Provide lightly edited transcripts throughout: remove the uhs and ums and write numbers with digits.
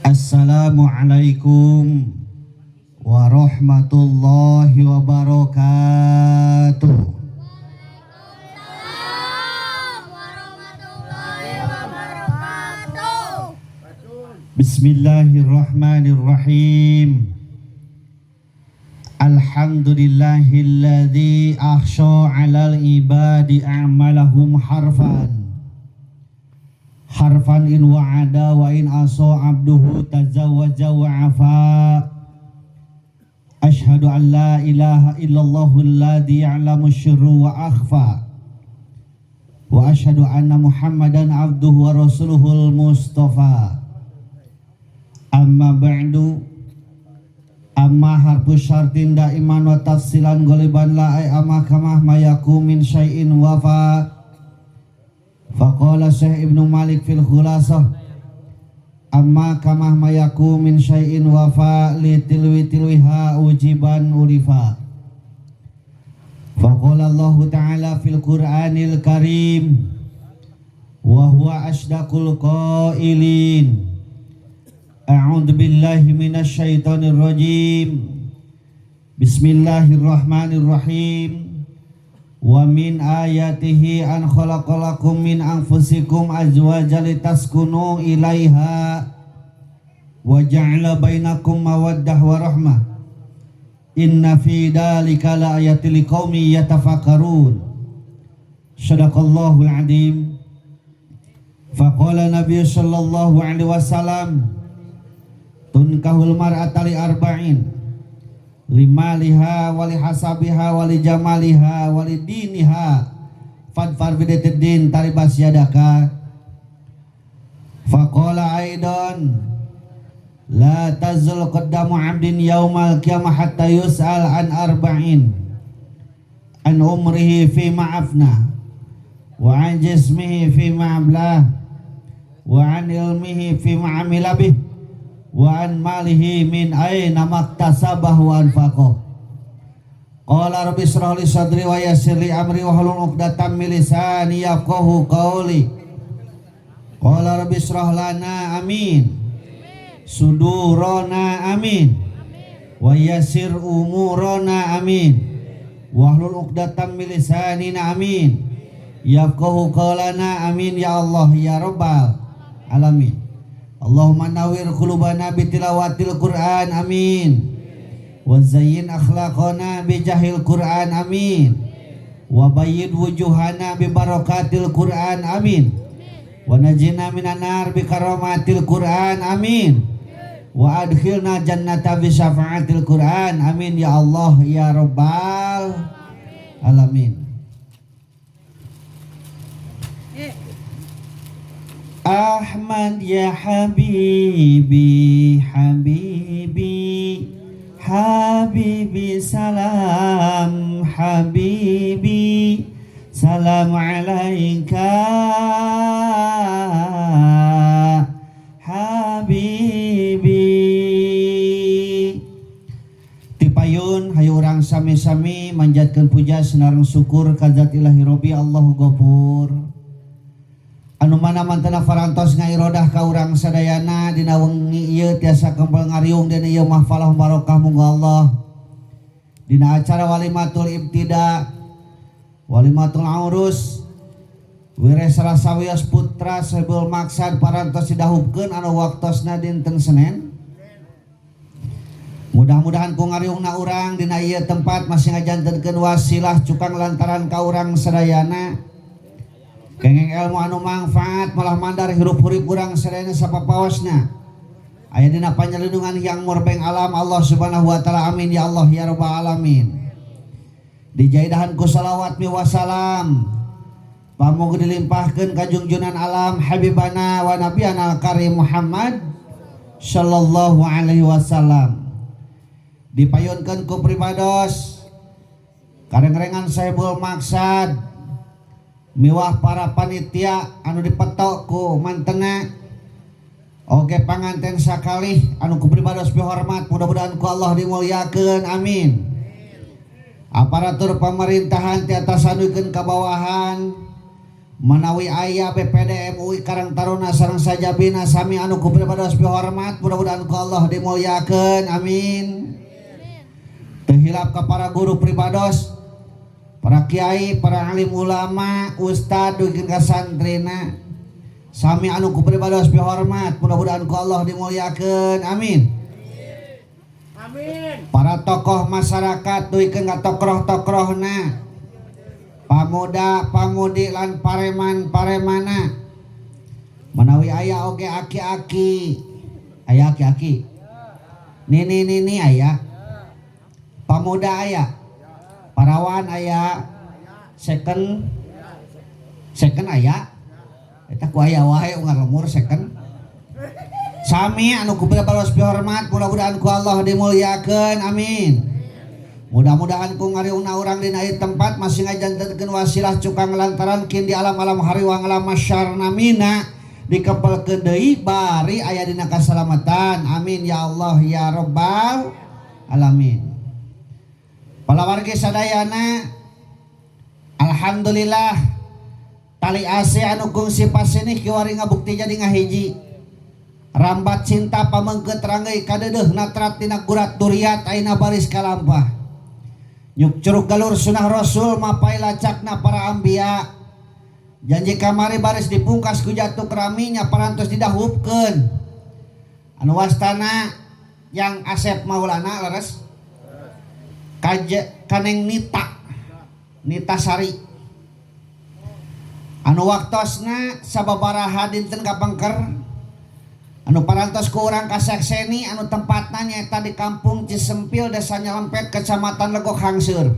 Assalamualaikum warahmatullahi wabarakatuh. Bismillahirrahmanirrahim. Alhamdulillahilladzi ahsha 'alal ibadi a'malahum harfan in wa'ada wa in asa abduhu tazawwaja wa afa. Ashhadu an la ilaha illallahul ladzi ya'lamu syirra wa akhfa. Wa ashhadu anna Muhammadan abduhu wa rasuluhul mustafa. Amma ba'du. Amma harfu syartin daiman wa tafsilan ghaliban la ay amma kamah mayakum min syai'in wafa. Faqala Syekh Ibnu Malik fil Khulasah, amma kamah mayaku min syai'in wafa li tilwiha ujiban urifa. Faqala Allah Ta'ala fil Qur'anil Karim, wa huwa asdaqul qailin, a'udzu billahi minasy syaithanir rajim. Bismillahirrahmanirrahim. Wa min ayatihi an khalaqalakum min anfusikum azwajan litaskunu ilaiha wa ja'ala bainakum mawaddah wa rahmah. Inna fi dzalika laayatil liqaumin yatafakkarun. Shadaqallahul adzim. Faqala Nabi sallallahu alaihi wasallam, tunkahul mar'ata li arba'in, limaliha wali hasabiha wali jamaliha wali diniha fadfar bidatid din taribas yadaka. Faqala aidan la tazul qaddamu abdin yaumal qiyamah hatta yus'al an arba'in, an umrihi fi ma'afna wa an jismihi fi ma'ablah wa an ilmihi fi ma'amila bih wa an malihi min aina maktasabahu wa anfaqah. Qala rabbi israh li sadri wa yassir li amri wa hlul 'uqdatam min lisani yafqahu qawli. Qala rabbi israh lana amin sudurana amin wa yassir umurana amin wa hlul 'uqdatam min lisanina amin yafqahu qawlana amin ya Allah ya rabbal alamin. Allahumma nawwir qulubana bitilawatil Qur'an amin wa zayyin akhlaqana bijahil Qur'an amin wa bayyid wujuhana bi barakatil Qur'an amin wa najina minan nar bi karamatil Qur'an amin wa adkhilna jannata bi syafaatil Qur'an amin ya Allah ya rabbal alamin. Ahmad ya habibi habibi habibi salam habibi salam alaika habibi. Tipayun hayu urang sami-sami manjatkeun puja senareng syukur ka Zat Ilahi Rabbi Allahu Ghafur anu mana mantena farantos ngairodah ka urang sadayana dina wengi ieu tiasa kempel ngariung dina ieu mahfalah barokah munggu Allah dina acara walimatul ibtida walimatul urus wires rasawios putra sebul maksad parantos didahupkeun anu waktosna dinten Senen. Mudah-mudahan ku ngariungna urang dina ieu tempat masih ngajantenkeun wasilah cukang lantaran ka urang sadayana kengeng ilmu anu manfaat malah mandar hirup-hurip urang sadayana sapapaosna aya dina panyelindungan yang murbeng alam Allah subhanahu wa ta'ala amin ya Allah ya rabbal alamin. Dijaidahan ku salawat mi wasalam pamuga dilimpahkeun ka junjunan alam habibana wa nabiyana karim Muhammad sallallahu alaihi wasallam. Dipayunkeun ku pribados kareng-rengan Saibul Maksad miwah para panitia anu dipetok ku mantena oge panganten sakalih anu ku pribados hormat mudah-mudahan ku Allah dimuliakeun amin. Aparatur pemerintahan tiasa sanuikeun ka bawahan Menawi aya BPD MUI Karang Taruna sareng sajabina sami anu ku pribados hormat mudah-mudahan ku Allah dimulyakeun amin. Teu hilap ka para guru pribados, para kiai, para alim ulama, ustad dugikeun ka santrina sami anu ku pribados hormat mudah-mudahan ku Allah dimulyakeun amin. Amin. Para tokoh masyarakat dugikeun ka tokoh-tokohna, pamuda pamudi lan pareman-paremana, menawi aya oge aki-aki, aya aki-aki, nini aya, pamuda aya, parawan aya, second aya, eta ku aya wae ungar lemur second. Sami anu ku pribados hormat mudah-mudahan ku Allah dimulyakeun amin. Mudah-mudahan ku ngariungna urang dina ieu tempat masih ngajantenkeun wasilah cukang lantaran kin di alam-alam hariwang alam masyarna mina dikepelkeun deui bari aya dina kasalamatan amin ya Allah ya rabbal alamin. Palawargi sadayana alhamdulillah tali ase anu kungsi pasini kiwari ngabukti jadi ngahiji. Rambat cinta pamengkeut ranggeuy kadeudeung natrat tina gurat duriat ayeuna baris kalampah. Nyuk curug galur sunah rasul mapai lacakna para ambia. Janji kamari baris dipungkas ku jatuh keraminya parantos didahupkeun. Anu wastana yang Asep Maulana leres. Kaneng Nita Sari. Anu waktosna sababaraha dinten kapengker. Anu parantos ku urang kasakseni anu tempatna nyaeta di Kampung Cisempil Desa Nyelempet Kecamatan Legok Hangseur.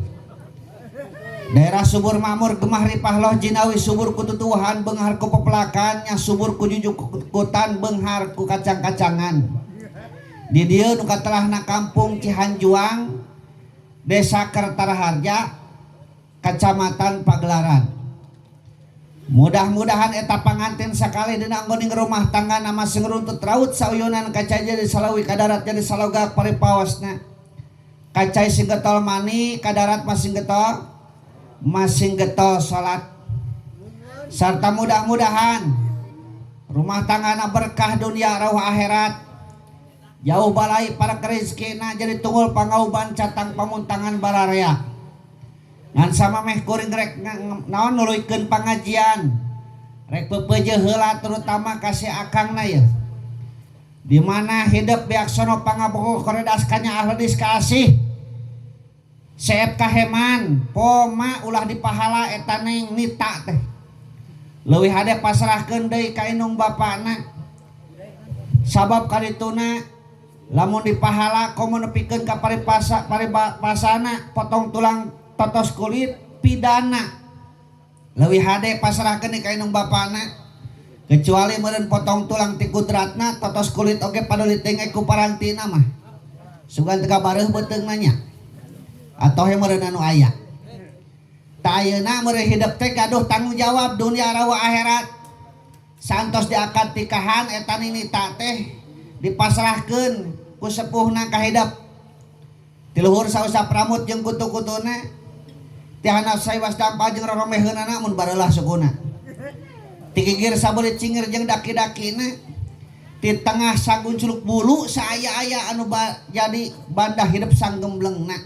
Daerah subur makmur gemah ripah loh jinawi subur ku tutuhan beunghar ku pepelakan nya subur ku jujukutan beunghar ku kacang-kacangan. Di dieu nu katelahna Kampung Cihanjuang Desa Kertaraharja Kecamatan Pagelaran. Mudah-mudahan eta pangantin sakali dina anggoning rumah tangga nama sing runtut raut sauyunan kacai jadi salawi kadarat jadi salogak paripawasna. Kacai sing getol mani kadarat masing getol salat. Sarta mudah-mudahan rumah tanggana berkah dunia rawah akhirat. Jauh balai para kerizkina jadi tunggul pangauban catang pamuntangan bararea. Ngan sama meh kuring rek naon nuluykeun pangajian rek peupeujeuh heula terutama kasih akangna ya di mana hidup biaksono pangabogo koredas kanya ahli kasih seep kaheman poma ulah dipahala eta neng Nita teh leuwih hade pasrahkeun deui ka indung bapana sabab karituna lamun dipahala komo nepikeun ka paripasana potong tulang totos kulit pidana leuwih hade pasrahkeun ka indung bapana kecuali meureun potong tulang ti kudratna totos kulit oge paduli tengek ku parantina mah sugan teu kabareuh beuteungna nya atoh meureun anu aya ta ayeuna meureun hidup teh gaduh tanggung jawab dunia rawa akhirat santos diakad tikahan eta Nita teh dipasrahkeun ku sepuhna ka hidup ti luhur sausa pramut jeung kutu-kutuna tihana saiwas dampa jeung roromeheunana mun barelah sukuna ti gigir sabelit cingir jeung daki-dakina ti tengah sagunculuk bulu saaya-aya anu jadi bandah hidup sanggemblengna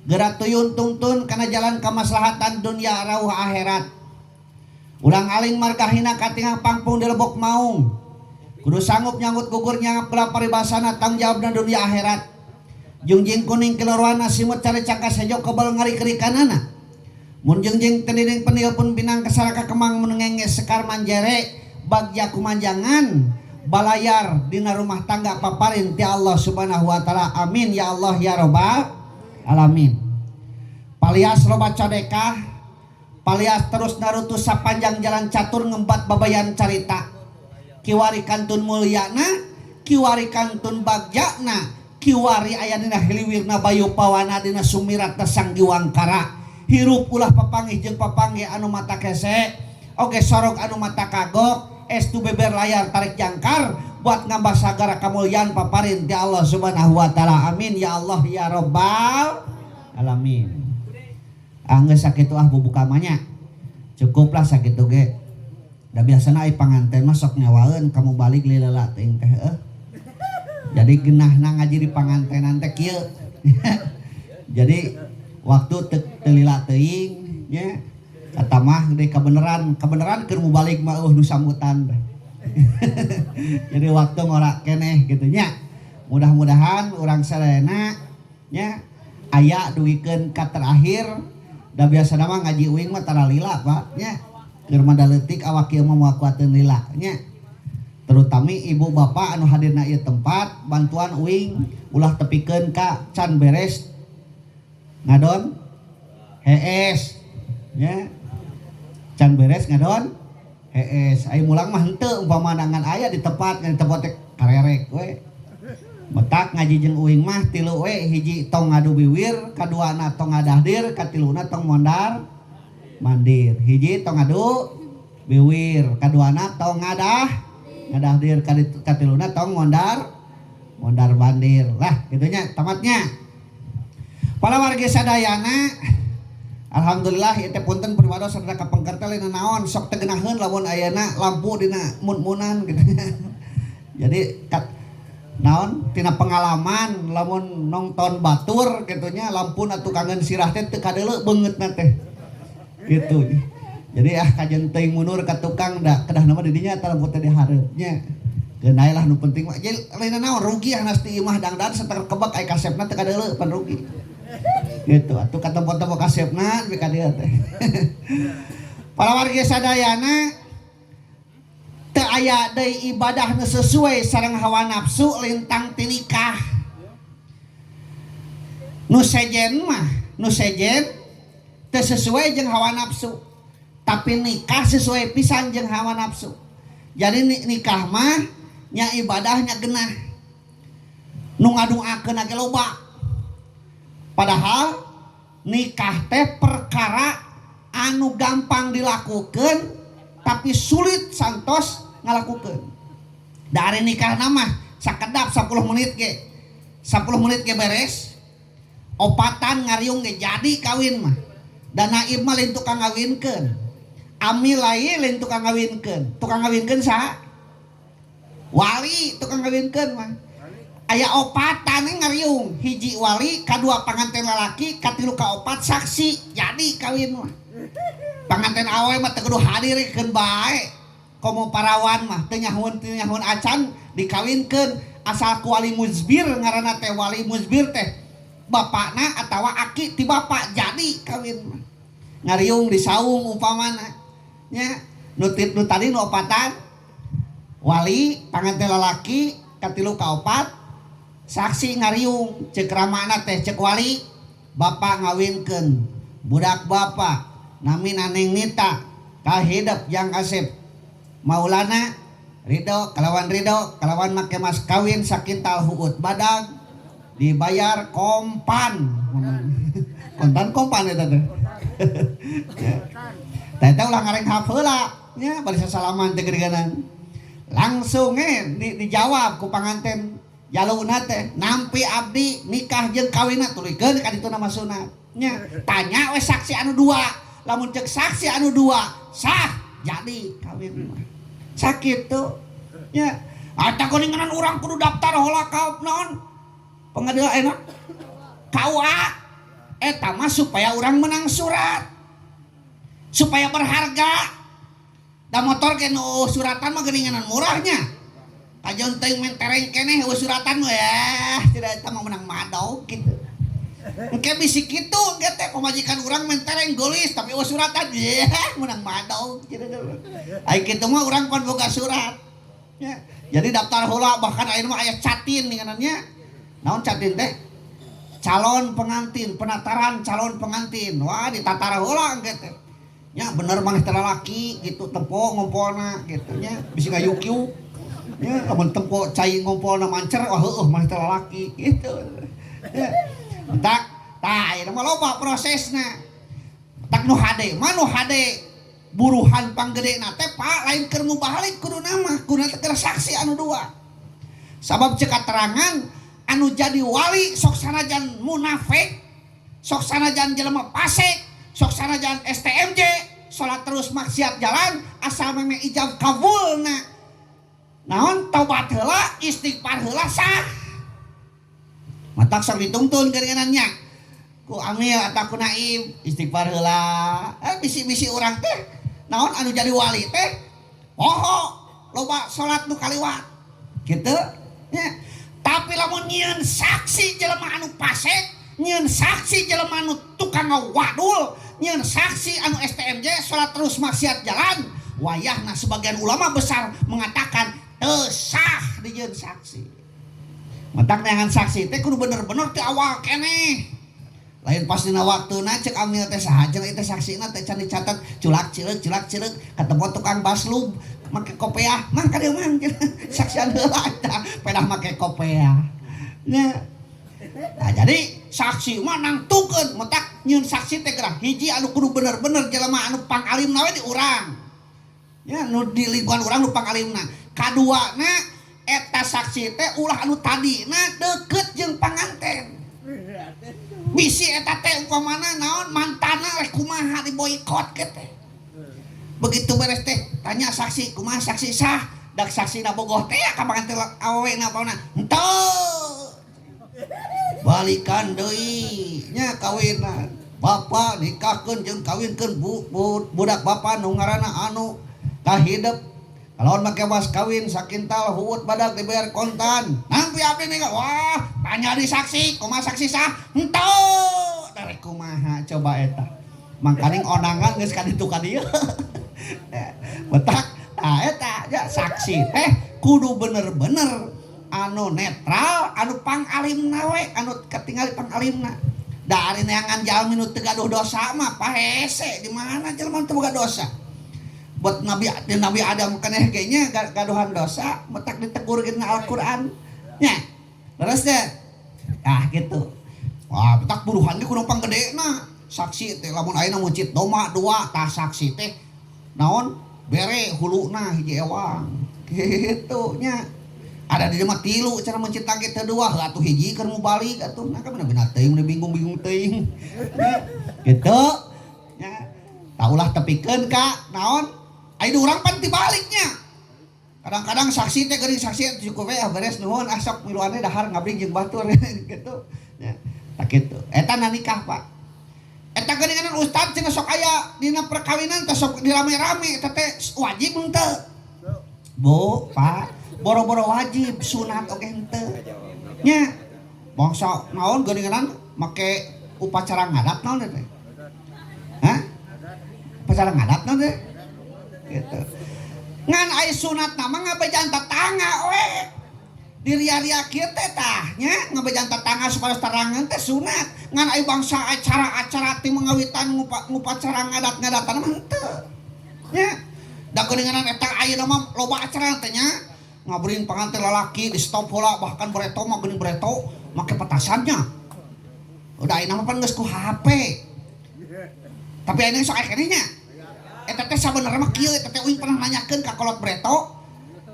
gerak tuyun tungtun kana jalan kamaslahatan dunia rawuh akhirat ulang aling margahina katingang pangpung di Lebok Maung kudu sanggup nyanggut gugur nyangap kula paribasana tanggung jawabna dunia akhirat jungjing kuning kelorwana simut cari cangka sejok kebal ngari kerikanana mun jungjing tending penil pun pinang kesaraka kemang menengenge sekar manjere bagja kumanjangan balayar dina rumah tangga paparin ti Allah subhanahu wa ta'ala amin ya Allah ya rabbal alamin. Palias loba codekah palias terus narutu sapanjang jalan catur ngembat babayan carita kiwari kantun mulyana kiwari kantun bagjana kiwari aya dina hiliwirna bayu pawana dina sumirat sanggiwangkara hirup ulah papanggih jeung papanggih anu mata kese oge sorok anu mata kagok estu beber layar tarik jangkar buat ngambah sagara kamuliaan paparin ti Allah subhanahu wa ta'ala amin ya Allah ya rabbal alamin. Anggeus sakitu bubuka manya cukuplah sakitu ge. Da biasana ai panganten mah sok nyawaeun kamu balik lila teuing teh Jadi genahna ngaji di pangantenan teh kieu. Jadi waktu teu lila teuing nya kata mah gede kebenaran keur mu balik mah nu sambutan. Jadi waktu ngorak keneh gitu nya. Mudah-mudahan urang sadayana nya aya duikeun ka terakhir. Da biasa nama ngaji uing mah tara lila Pak nya keur madaletik awak ieu mah moal kuateun lila nya terutama ibu bapak anu hadir na ieu tempat bantuan uing ulah tepikeun ka can beres ngadon hees nya can beres ngadon hees ai mulang mah henteu umpama nangan aya di tempat teh karerek we metak ngaji jeung uing mah tilu we hiji tong ngadu biwir kaduana tong ngadahdir katiluna tong mondar mandir hiji tong ngadu biwir kaduana tong ngadahdir katiluna tong mondar bandir lah gitunya tamatnya para warga sadayana alhamdulillah ieu teh punten pribadi sarta kapengkertel naon sok teu geunaheun lamun ayeuna lampu dina mun-munan gitu jadi naon tina pengalaman lamun nongton batur gitunya lampun atuh kangen sirah teh teu kadeuleu beungeutna teh gitu jadi kajen teuing mundur ka tukang da kedah nama di dinya tara lampu teh dihareupnya geunai lah nu penting mah jadi lain naon rugi anas ti imah dangdan satar kebak ai kasepna teu kadeuleu pan rugi gitu atuh ka tempo-tempo kasepna we ka dieu teh para warga sadayana teu aya deui ibadah nu sesuai sareng hawa nafsu lintang ti nikah. Nu sejen teu sesuai jeung hawa nafsu. Tapi nikah sesuai pisan jeung hawa nafsu. Jadi nikah mah nya ibadahnya genah. Nu ngaduakeun age loba. Padahal nikah teh perkara anu gampang dilakukeun tapi sulit santos ngalakukeun. Dari nikah nama sakedap 10 menit ge beres. Opatan ngariung ge jadi kawin mah. Dan naib mah lain tukang ngawinkeun. Ami lain lain tukang ngawinkeun. Tukang ngawinkeun saha? Wali tukang ngawinkeun mah. Aya opatan ngariung, hiji wali, kadua panganten lalaki, katilu kaopat saksi, jadi kawin mah. Panganten awe mah teu kudu hadir keun bae. Komo parawan mah teu nyahoun acan dikawinkeun asal ku wali muzbir ngaranna teh wali muzbir teh bapakna atawa aki ti bapak jadi kawin mah. Ngariung di saung umpamana nya nu tadi nu opatan wali panganten lalaki katilu kaopat saksi ngariung cek ramana teh cek wali bapak ngawinkeun budak bapak nami naneng nita kahidep yang asep Maulana ridho kalawan make mas kawin sakintal huut badag dibayar kompan eta teh teh ulah ngareng hapeula nya bari sasalaman teh geudeganan langsung dijawab ku panganten jaluna teh nampi abdi nikah jeung kawinna tulikeun ka ditu nama sunat nya tanya we saksi anu dua lamun cek saksi anu dua sah jadi kawin mah sakit tuh nya ata kuningan urang kudu daftar heula ka naon pengadilan enak KUA eta mah supaya urang menang surat supaya berharga da motor ke nu suratan mah geuninganan murahnya kajon teuing mentereng keneh suratan mah ya tidak eta mah menang madog gitu engke bisi kitu engke teh pamajikan urang mentereng geulis tapi suratan ya menang madog ai kitu mah urang pan boga surat ya jadi daftar heula bahkan ayeuna mah aya catin ninganannya naon catin teh calon pengantin penataran calon pengantin wah ditatara heula engke teh nya bener maneh teh lalaki gitu tempo ngompolna gitu nya bisi ngayuk-yuk nya lamun tempo cai ngompolna mancer wah heueuh maneh teh lalaki gitu ya tak ieu mah loba prosesna tak nu hade buruhan panggedena teh Pak lain keur mubalik kudu nama kudu teh saksi anu dua sabab cek katerangan anu jadi wali sok sanajan munafik sok sanajan jelema fasik sok sanajan STMJ salat terus maksiat jalan asal meme ijab kabulna naon tobat heula istighfar heula sah matak sok dituntun geuningannya ku Amil ataku ku Naim istighfar heula bisi-bisi urang teh naon anu jadi wali teh poho loba salat nu kaliwat gitu nya tapi lamun nyieun saksi jelema anu fasik nyen saksi jelema anu tukang wadul nyen saksi anu STMJ salat terus maksiat jalan wayahna sebagian ulama besar mengatakan teu sah dijieun saksi mentak neangan saksi teh kudu bener-bener ti awal keneh lain pas dina waktuna cek Amil teh saha jeung ieu saksina teh can dicatat culak cileuk ketemu tukang baslub make kopiah mang ka dieu mang saksian heula eta pedah make kopiah nya nah jadi saksi mah nangtukeun mentak nyieun saksi teh gerak hiji anu kudu bener-bener jelema anu pangalimna we di urang ya nu di lingkungan urang nu pangalimna kaduana eta saksi teh ulah anu tadina deukeut jeung panganten bisi eta teh umpamana naon mantana rek kumaha diboykot ke teh begitu beres teh tanya saksi kumaha saksi sah dak saksina bogoh teh ka panganten awewena pauna henteu balikan deui nya kawinan bapa nikahkeun jeung kawinkeun budak bapa nu ngaranna anu kahidep kalau make was kawin sakintal huut badak dibayar kontan nampi abdi ninggal wah tanya di saksi kumaha saksi sah henteu dari kumaha coba eta mangkaning onangan geus ka ditu ka dieu betak eta ya saksi teh kudu bener-bener anu netral anu pangalimna we anu ketinggali pangalimna da ari neangan jalmi nu teu gaduh dosa mah pahese di mana jelema teu boga dosa buat nabi Adam keneh ge nya gaduhan dosa metak ditegur dina Al-Qur'an nya leres teh gitu wah betak buruhan ge kudu panggedena saksi teh lamun ayeuna muncit doma dua tah saksi teh naon bere huluna hiji ewang gitu nya ada di mah tilu cara mencinta kita dua atuh hiji keur mau balik atuh nah ka bener-bener teuing mun bingung-bingung teuing gitu nya taulah tepikeun ka naon aya urang pan ti baliknya kadang-kadang saksi teh geuning saksi cukup we beres nuhun sok miluanna dahar ngabring jeung batur gitu nya tak kitu eta na nikah Pak eta geuningan ustad cenah sok aya dina perkawinan teh sok dirame-rame eta teh wajib henteu Bu Pak boro-boro wajib sunat oke henteu nya bangsa naon geuningan make upacara ngadat naon teh hah upacara ngadat naon teh gitu ngan aya sunat nama ngabejan tetangga we diria-ria kieu teh tah nya ngabejan tetangga supaya terangan teh sunat ngan aya bangsa acara-acara ti mengawitan ngupacara ngadat-ngadatan mah henteu nya da geuningan eta ayeuna mah loba acara teh nya ngabrin pangantin lalaki di stop heula bahkan bereto mah geuning bereto make petasannya udah ayeuna mah pan geus ku HP tapi ayeuna sok aya keneh nya eta teh sabenerna mah kieu eta teh uing pernah nanyakeun ka kolot bereto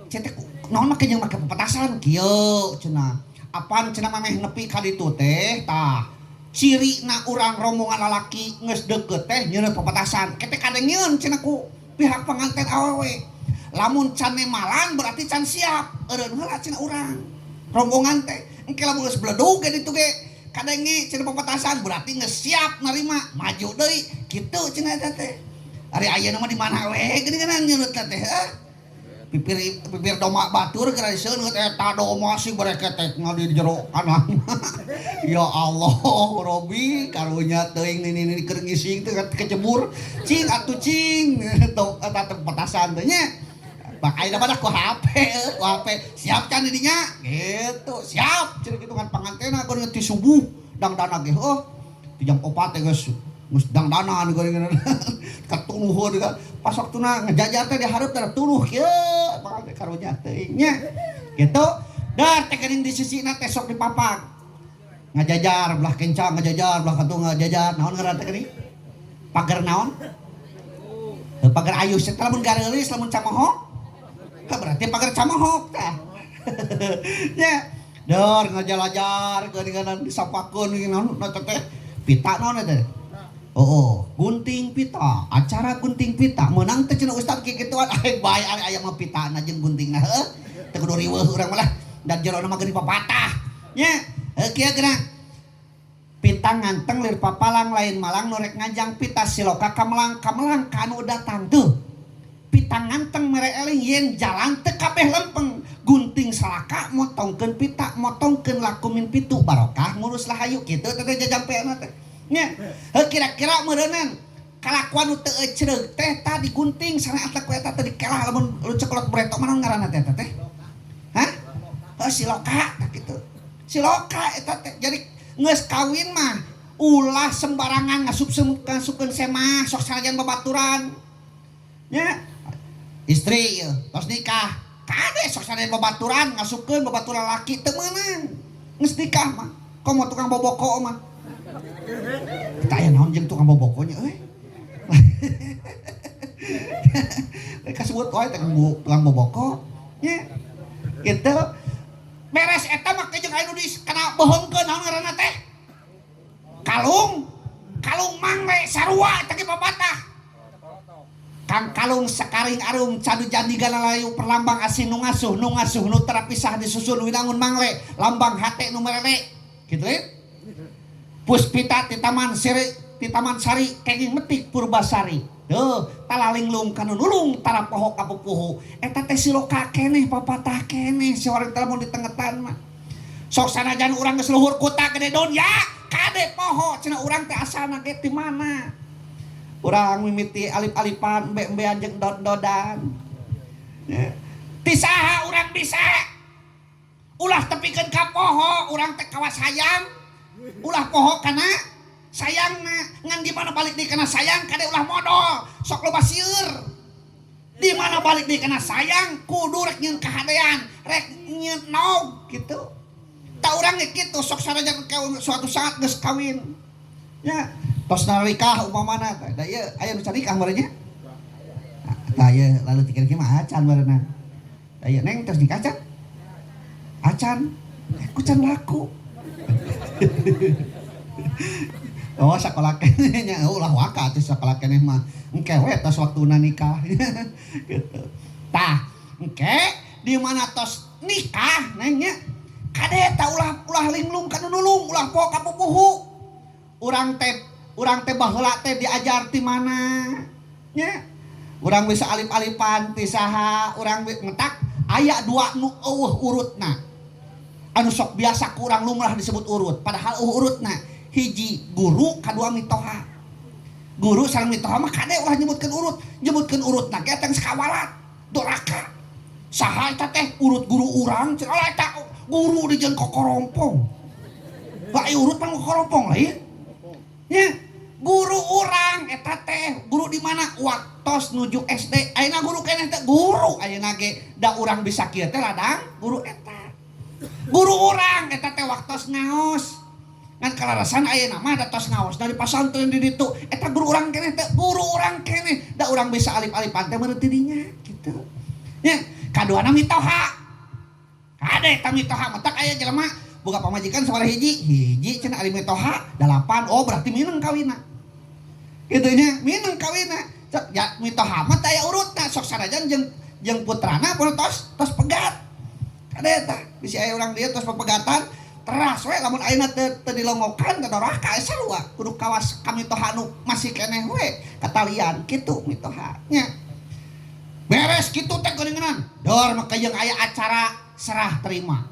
cenah naon make jeung make petasan kieu cenah apaan cenah mameh nepi ka ditu teh tah cirina urang rombongan lalaki geus deukeut teh nyeureun pepetasan kete kadengieun cenah ku pihak panganten awewe lamun can nemalan berarti can siap eureun heula cenah urang rombongan teh engke lamun geus bledug ge ditu ge kadenge cenah pepetasan berarti geus siap narima maju deui kitu cenah eta teh ari ayeuna mah di mana we geuningan nyeureut teh pipir doma batur geura diseuneut eta doma si bereketek di jero kanan ya Allah Robi karunya teuing nini keur ngising teh kecebur cing atuh cing tong eta petasan teh nya bak ayeuna mah ku HP siap can didinya gitu siap cenah kitu ngan pangantena keur ti subuh dangdana ge heuh ti jam 4 teh geus dangdanan geuningan katunuhun pas waktuna ngejajar teh di hareup teh tunuh kieu panganten karunya teuing nya gitu dar teh geuning di sisina teh sok dipapag ngajajar belah kencang ngajajar belah katu ngajajar naon ngaran teh geuning pager naon pager ayus teh lamun gareulis lamun camohok berarti pagar camohok tah nya dor ngajalajar geuningan disapakeun naon teh pita naon teh Oh, gunting pita, acara gunting pita menang teh cenah ustad kieu kituan bae aya mah pitana jeung guntingna heuh teu kudu riweuh urang malah dan jerona mah geuning papatah nya kieu geuna pita nganteng lir papalang lain malang norek ngajang pita siloka kamelang kanu datang tuh pita nganteng mere eling yen jalan teu kabeh lempeng gunting salaka motongkeun pita motongkeun lakumin pitu barokah ngurus lahayu kitu teh jajampeuna teh nya kira-kira meureunnan kalakuan nu teu ceureuh teh tadi gunting sareng atak ku eta teh dikelah lamun lu ceklot bretok mana ngaranna teh teh hah siloka tah kitu siloka eta teh jadi geus kawin mah ulah sembarangan ngasupkeun semah sok sanajan babaturan nya istri ieu tos nikah kade sok sanajan babaturan ngasupkeun babaturan laki teu meunang geus nikah mah komo tukang boboko mah kita aya naon jeung tukang bobokonya euy kasebut wae tukang boboko nya kitu beres eta mah jeung aya nu kana bohongkeun naon ngaranna teh kalung mangre sarua eta ge papatah kang kalung sakaring arum cadu jandigana layu perlambang asin nu ngasuh nu terapisah disusun winangun mangre lambang hate nu merere kitu puspita ti taman sari kenging metik purbasari tuh talalinglung kanu nulung tara poho kapupuhu eta teh siloka keneh papatah keneh sawareng teh mun ditengetan mah sok sanajan urang geus luhur kuta gede donya kade poho cenah urang teh asalna ge ti mana urang mimiti alip-alipan embe-embean jeung dod-dodan ti saha urang bisa ulah tepikeun ka poho urang teh kawas hayang ulah poho kana sayangna ngan di mana balik di kana sayang kade ulah modal sok loba sieur di mana balik di kana sayang kudu rek nyeun kahadean rek nyeun naog kitu ta urang ge kitu sok sanajan suatu saat geus kawin nya tos narikah upamana da ieu aya nu carikah meureunnya da ieu lalu tikir kieu mah acan meureunna da ieu neng tos nikah acan ku can laku oh sakola keneh nya ulah waka atuh sakola keneh mah engke we tos waktuna nikah gitu tah engke di mana tos nikah neng nya kade eta ulah linglung kana nulung ulah poho kapupuhu urang teh baheula teh diajar ti mana nya urang bisa alip-alipan ti saha urang ngetak aya dua nu eueuh urutna anu sok biasa ku urang lumrah disebut urut padahal urutna hiji guru kadua mitoha guru sareng mitoha mah kade ulah nyebutkeun urutna ge teh sekawalat doraka saha eta teh urut guru urang cenah eta guru di jeung kokorompong bae urut mah kokorompong lain nya guru urang eta teh guru di mana waktos nuju SD ayeuna guru keneh teh guru ayeuna ge da urang bisa kieu teh ladang guru eta guru urang eta teh waktos ngaos ngan kalarasan ayeuna mah da tos ngaos dari pasantren di ditu eta guru urang keneh teh guru urang keneh da urang bisa alip-alipan teh meureun ti dinya kitu nya kaduana mitoha kade eta mitoha mah tak aya jelema boga pamajikan sabaraha hiji cenah ari mitoha 8 oh berarti mineng kawinna kitu nya mineng kawinna ya mitoha mah teh aya urutna sok sanajan jeung putrana pun tos pegat kade eta bisi aya urang dieu tos pepegatan teras we lamun ayeuna teu dilongokan ka dorah ka sarua kudu kawas ka mitoha nu masih keneh we katalian kitu mitoha nya beres kitu teh geuningan dor maka jeung aya acara serah terima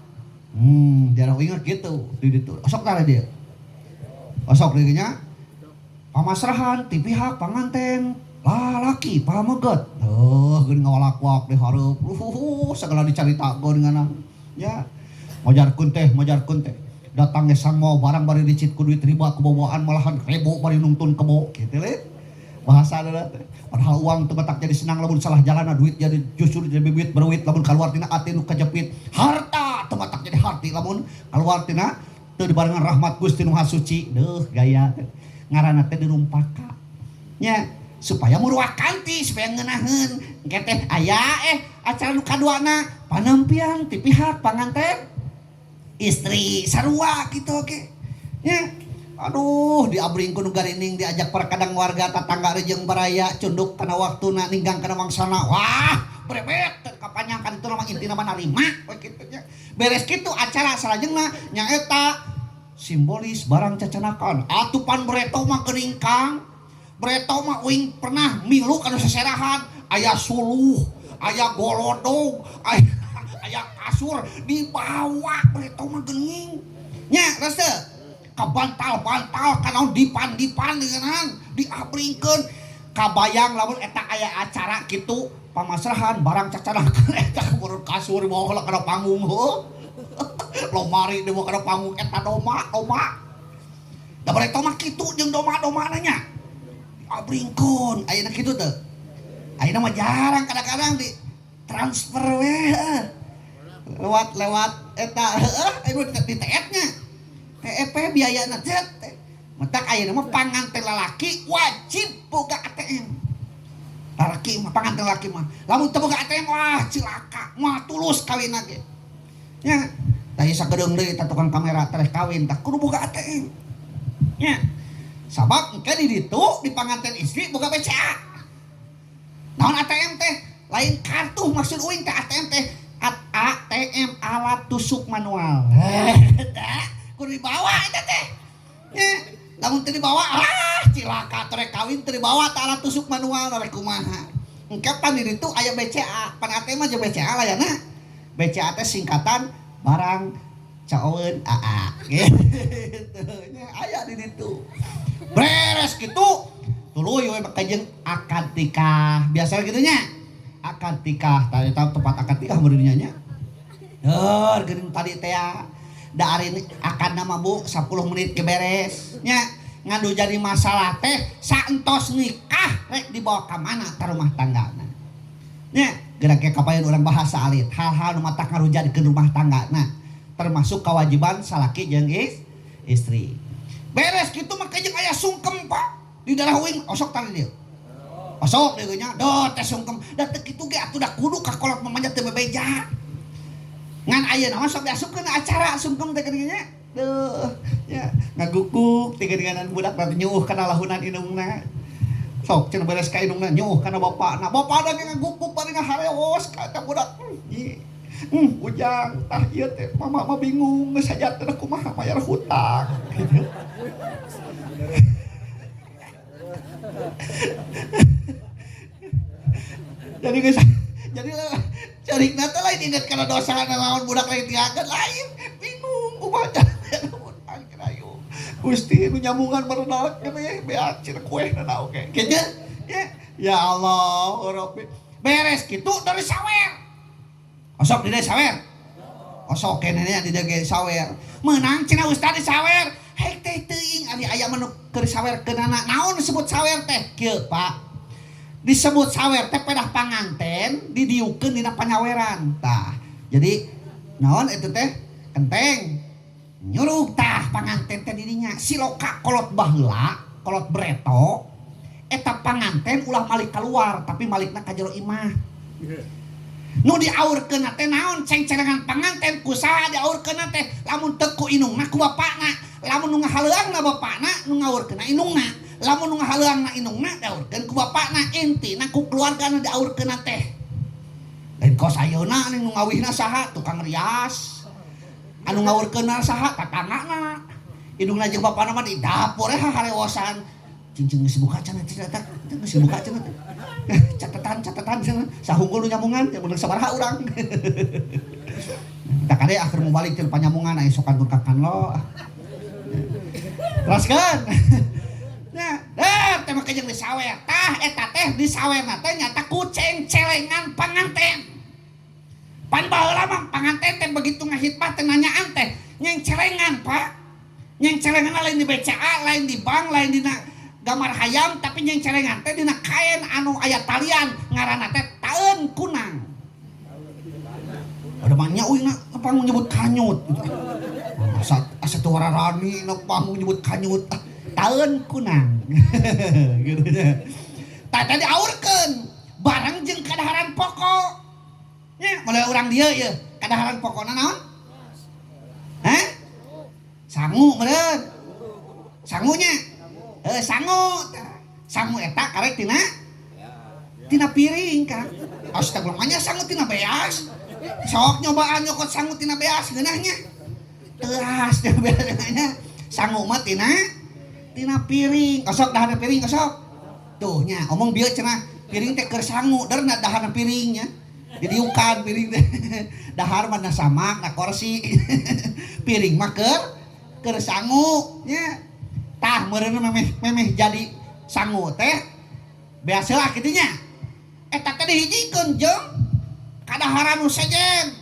jarang ingat gitu di ditu osok tara dia osok deui nya pamasrahan ti pihak panganten lalaki pameget geuning ngawalak-walak di hareup segala dicaritakeun nganana nya majarkeun teh datang ge sangmo barang bari dicit ku duit riba kebawaan malahan rebo bari nuntun kebo kitu le bahasa adalah teh padahal uang teu batak jadi senang lamun salah jalanna duit jadi justru jadi bibit berwit lamun kaluar tina ati nu kajepit harta teu batak jadi harti lamun kaluar tina teu dibarengan rahmat Gusti nu Hasuci deuh gaya ngaranna teh dirumpaka nya supaya muruakan ti supaya ngeunaheun engke teh aya acara nu kaduana panampian ti pihak panganten istri sarua gitu oke nya Aduh diabringkeun nu garining diajak perkadang warga tatangga rejeng baraya cunduk kana waktuna ninggang kana mangsana wah brebet kapanyakan itu nama intina mah narima kitu nya beres kitu acara salajengna nyaeta simbolis barang cacanakan atupan Breto mah keningkang Breto mah uing pernah milu anu seserahan aya suluh aya golodog aya kasur dibawa Breto mah geuning nya rasa kabantal-bantal kana dipan-dipan dengan diabringkeun kabayang lamun eta aya acara kitu pamasrahan barang cacanakan eta urut kasur bawa kana panggung lomari di kana panggung eta doma da Breto mah kitu jeung doma-doma nya diabringkeun ayeuna kitu teh ayeuna mah jarang kadang-kadang di transfer we lewat eta di TF nya TEP biaya nanti mentak ayeuna mah panganten lalaki wajib boga ATM lalaki mah panganten lalaki mah lamun teu boga ATM wah cilaka moal tulus kawinna ge nya tah sagedeung deui tah tukang kamera tereh kawin tah kudu boga ATM nya sabab engke di ditu di panganten istri boga BCA naon ATM teh lain kartu maksud uing teh ATM teh ATM alat tusuk manual kudu dibawa eta teh nya lamun teu dibawa cilaka terek kawin teu dibawa teh alat tusuk manual rek kumaha engke pan di ditu aya BCA pan ATM aja BCA layana BCA teh singkatan barang caoeun AA gitu nya aya di ditu beres kitu tuluy we kajeng akad nikah biasa kitu nya akad nikah tadi tempat akad nikah beunnya nya deur geuning tadi teh da ari akan nama bu 10 menit ke beres nya ngadu jadi masalah teh saentos nikah rek dibawa ka mana ka rumah tanggana nya gerak ke kapayan urang bahasa alit hal-hal nu matak ngarujadkeun rumah tanggana termasuk kewajiban salaki jeung istri beres kitu mah kajeng aya sungkem Pak di daerah uing osok tadi dia osok deui nya do teh sungkem da teu kitu ge atuh da kudu ka kolot memanjat teu bebeja ngan ayeuna mah sok diasupkeun acara sungkem teh geuning nya duh ya ngagukuk teh geuningan budak teh nyuuh kana lahunan indungna sok cenah beres ka indungna nyuuh kana bapana bapada ge ngagukuk bari ngahareos ka eta budak ujang tah ieu teh mama mah bingung geus hajatna kumaha bayar hutang gitu jadi cari nata lain inget karena dosa lawan budak lain tiaget lain bingung umaha hutang kirayu Gusti nu nyambungan merenal kene beak cina kue na oke kayaknya ya Allah Rabbi beres kitu dari sawer osok di sawer osok kene nya di dege sawer menang cina ustad di sawer hek teh teuing ari aya manu keur sawer keunana naon disebut sawer teh kieu Pak disebut sawer teh pedah panganten didiukeun dina panyaweran tah jadi naon itu teh kenteng nyuruh tah panganten teh dirinya siloka kolot baheula kolot Breto eta panganten ulah malik keluar tapi malikna ka jero imah nu diaurkeun teh naon ceng-cengan panganten kusaha diaurkeun teh lamun teu ku inungna ku bapana lamun nu ngahaleuangna bapana nu ngaurkeunna inungna lamun nu ngahaleuangna inungna daurkeun ku bapana intina ku keluargana daurkeun teh lain kos ayeuna anu ngawihna saha tukang rias anu ngaurkeunna saha tatanggana indungna jeung bapana mah di dapur harewosan cing geus buka cenah tidak geus buka cenah catatan cenah sahunggul nu nyambungan teh bener sabaraha urang tak kade akhir mau balik ke panyambungan aya sokan turkakan lo teruskeun nah teh mah kajeng di sawer tah eta teh di sawerna teh nyata kucing celengan panganten pan baheula mah panganten teh begitu ngahitmah teh nanyaan teh nyeng celengan Pak nyeng celengan lain di BCA lain di bank lain dina gambar hayam tapi nyeng celengan teh dina kain anu aya talian ngaranna teh taeun kunang ada banyak uing panggung nyebut kanyut asa teu wararani na panggung nyebut kanyut taeun kunang gitu nya tah tadi aurkeun barang jeung kadaharan pokok nya mulai urang dieu ieu kadaharan pokona naon sangu meureun sangunya sangu eta karek tina piring kan astagfirullahnya sangu tina beas sok nyobaan nyokot sangu tina beas geunahnya teas tina beasnya sangu mah tina piring kosok dahana piring kosok tuh nya omong bieu cenah piring teh keur sangu darna dahana piringnya jadi ukan piring teh dahar mah na samak na kursi piring mah keur sangu nya tah meureun memeh jadi sangu teh biasalah kitu nya eta teh dihijikeun jeung kadaharan nu sejen